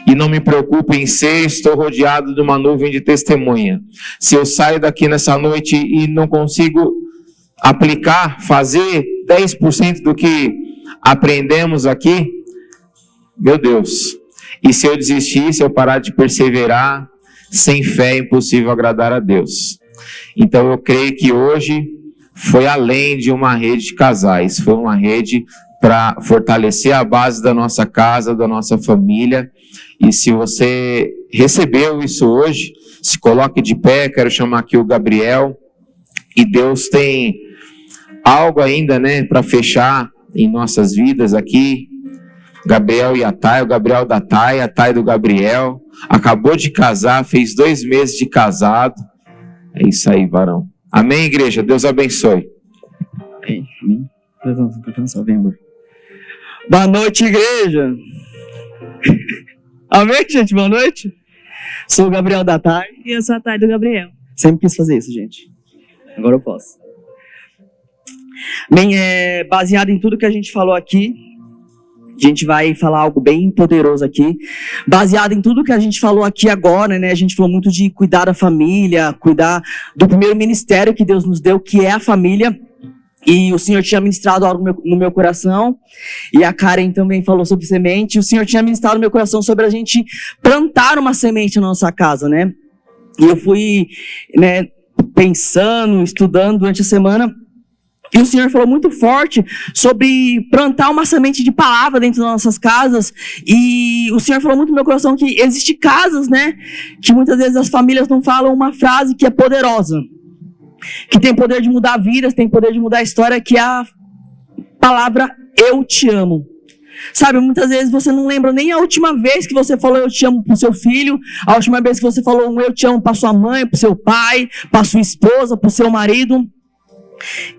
e não me preocupo em ser, estou rodeado de uma nuvem de testemunha. Se eu saio daqui nessa noite e não consigo aplicar, fazer 10% do que aprendemos aqui, meu Deus. E se eu desistir, se eu parar de perseverar, sem fé é impossível agradar a Deus. Então eu creio que hoje foi além de uma rede de casais, foi uma rede para fortalecer a base da nossa casa, da nossa família. E se você recebeu isso hoje, se coloque de pé. Quero chamar aqui o Gabriel. E Deus tem algo ainda, né, para fechar em nossas vidas aqui. Gabriel e a Thay, o Gabriel da Thay, a Thay do Gabriel. Acabou de casar, fez 2 meses de casado. É isso aí, varão. Amém, igreja? Deus abençoe.
Amém. Boa noite, igreja. Amém, gente? Boa noite. Sou o Gabriel da Thay.
E eu sou a Thay do Gabriel.
Sempre quis fazer isso, gente. Agora eu posso. Bem, baseado em tudo que a gente falou aqui, a gente vai falar algo bem poderoso aqui. Baseado em tudo que a gente falou aqui agora, né? A gente falou muito de cuidar da família, cuidar do primeiro ministério que Deus nos deu, que é a família. E o Senhor tinha ministrado algo no meu coração. E a Karen também falou sobre semente. O Senhor tinha ministrado no meu coração sobre a gente plantar uma semente na nossa casa, né? E eu fui, né, pensando, estudando durante a semana. E o Senhor falou muito forte sobre plantar uma semente de palavra dentro das nossas casas. E o Senhor falou muito no meu coração que existem casas, né? Que muitas vezes as famílias não falam uma frase que é poderosa. Que tem poder de mudar vidas, tem poder de mudar a história, que é a palavra eu te amo. Sabe, muitas vezes você não lembra nem a última vez que você falou eu te amo pro seu filho, a última vez que você falou um eu te amo pra sua mãe, pro seu pai, pra sua esposa, pro seu marido.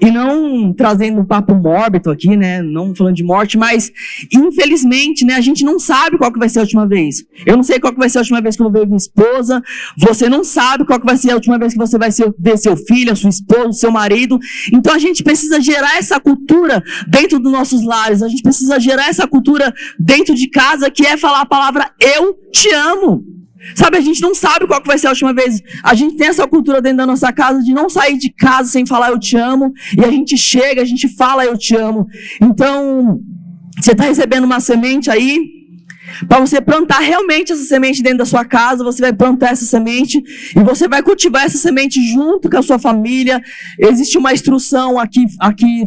E não trazendo um papo mórbido aqui, né? Não falando de morte, mas infelizmente, né? A gente não sabe qual que vai ser a última vez. Eu não sei qual que vai ser a última vez que eu vou ver minha esposa. Você não sabe qual que vai ser a última vez que você vai ver seu filho, a sua esposa, o seu marido. Então a gente precisa gerar essa cultura dentro dos nossos lares. A gente precisa gerar essa cultura dentro de casa, que é falar a palavra eu te amo. Sabe, a gente não sabe qual que vai ser a última vez. A gente tem essa cultura dentro da nossa casa de não sair de casa sem falar eu te amo. E a gente chega, a gente fala eu te amo. Então, você está recebendo uma semente aí. Para você plantar realmente essa semente dentro da sua casa, você vai plantar essa semente e você vai cultivar essa semente junto com a sua família. Existe uma instrução aqui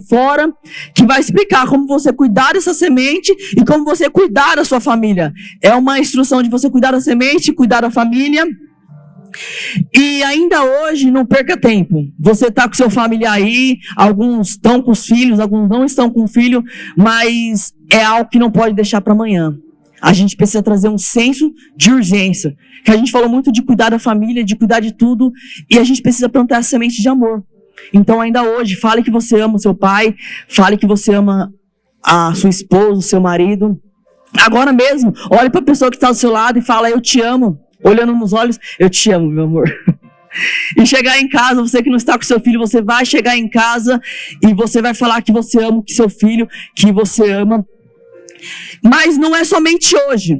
fora que vai explicar como você cuidar dessa semente e como você cuidar da sua família. É uma instrução de você cuidar da semente, cuidar da família. E ainda hoje, não perca tempo. Você está com seu familiar aí, alguns estão com os filhos, alguns não estão com o filho, mas é algo que não pode deixar para amanhã. A gente precisa trazer um senso de urgência. Que a gente falou muito de cuidar da família, de cuidar de tudo. E a gente precisa plantar a semente de amor. Então, ainda hoje, fale que você ama o seu pai. Fale que você ama a sua esposa, o seu marido. Agora mesmo, olhe para a pessoa que está do seu lado e fala, eu te amo. Olhando nos olhos, eu te amo, meu amor. E chegar em casa, você que não está com seu filho, você vai chegar em casa e você vai falar que você ama o seu filho, que você ama. Mas não é somente hoje.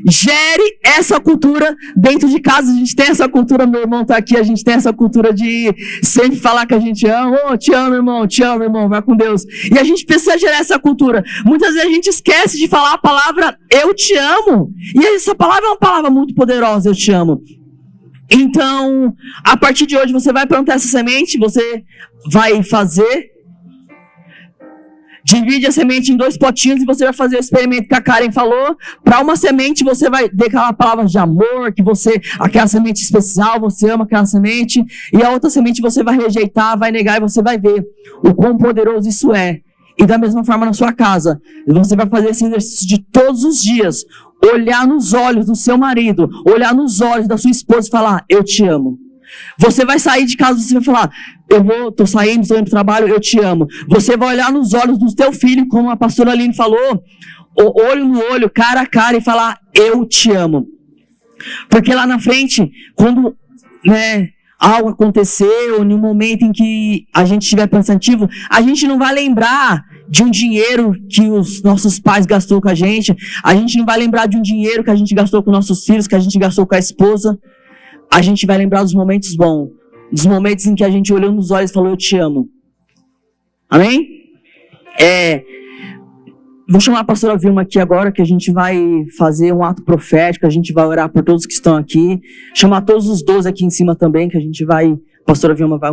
Gere essa cultura dentro de casa. A gente tem essa cultura, meu irmão está aqui, a gente tem essa cultura de sempre falar que a gente ama. Oh, te amo, irmão, vai com Deus. E a gente precisa gerar essa cultura. Muitas vezes a gente esquece de falar a palavra eu te amo. E essa palavra é uma palavra muito poderosa, eu te amo. Então, a partir de hoje você vai plantar essa semente, você vai fazer. Divide a semente em 2 potinhos e você vai fazer o experimento que a Karen falou. Para uma semente você vai declarar palavras de amor, que você, aquela semente especial, você ama aquela semente. E a outra semente você vai rejeitar, vai negar e você vai ver o quão poderoso isso é. E da mesma forma na sua casa, você vai fazer esse exercício de todos os dias. Olhar nos olhos do seu marido, olhar nos olhos da sua esposa e falar, eu te amo. Você vai sair de casa, você vai falar, tô saindo, estou indo pro trabalho, eu te amo. Você vai olhar nos olhos do teu filho, como a pastora Aline falou, olho no olho, cara a cara e falar, eu te amo. Porque lá na frente, quando, né, algo acontecer, ou no momento em que a gente estiver pensativo, a gente não vai lembrar de um dinheiro que os nossos pais gastou com a gente não vai lembrar de um dinheiro que a gente gastou com nossos filhos, que a gente gastou com a esposa. A gente vai lembrar dos momentos bons, dos momentos em que a gente olhou nos olhos e falou, eu te amo. Amém? Vou chamar a pastora Vilma aqui agora, que a gente vai fazer um ato profético, a gente vai orar por todos que estão aqui, chamar todos os 12 aqui em cima também, que a gente vai, a pastora Vilma vai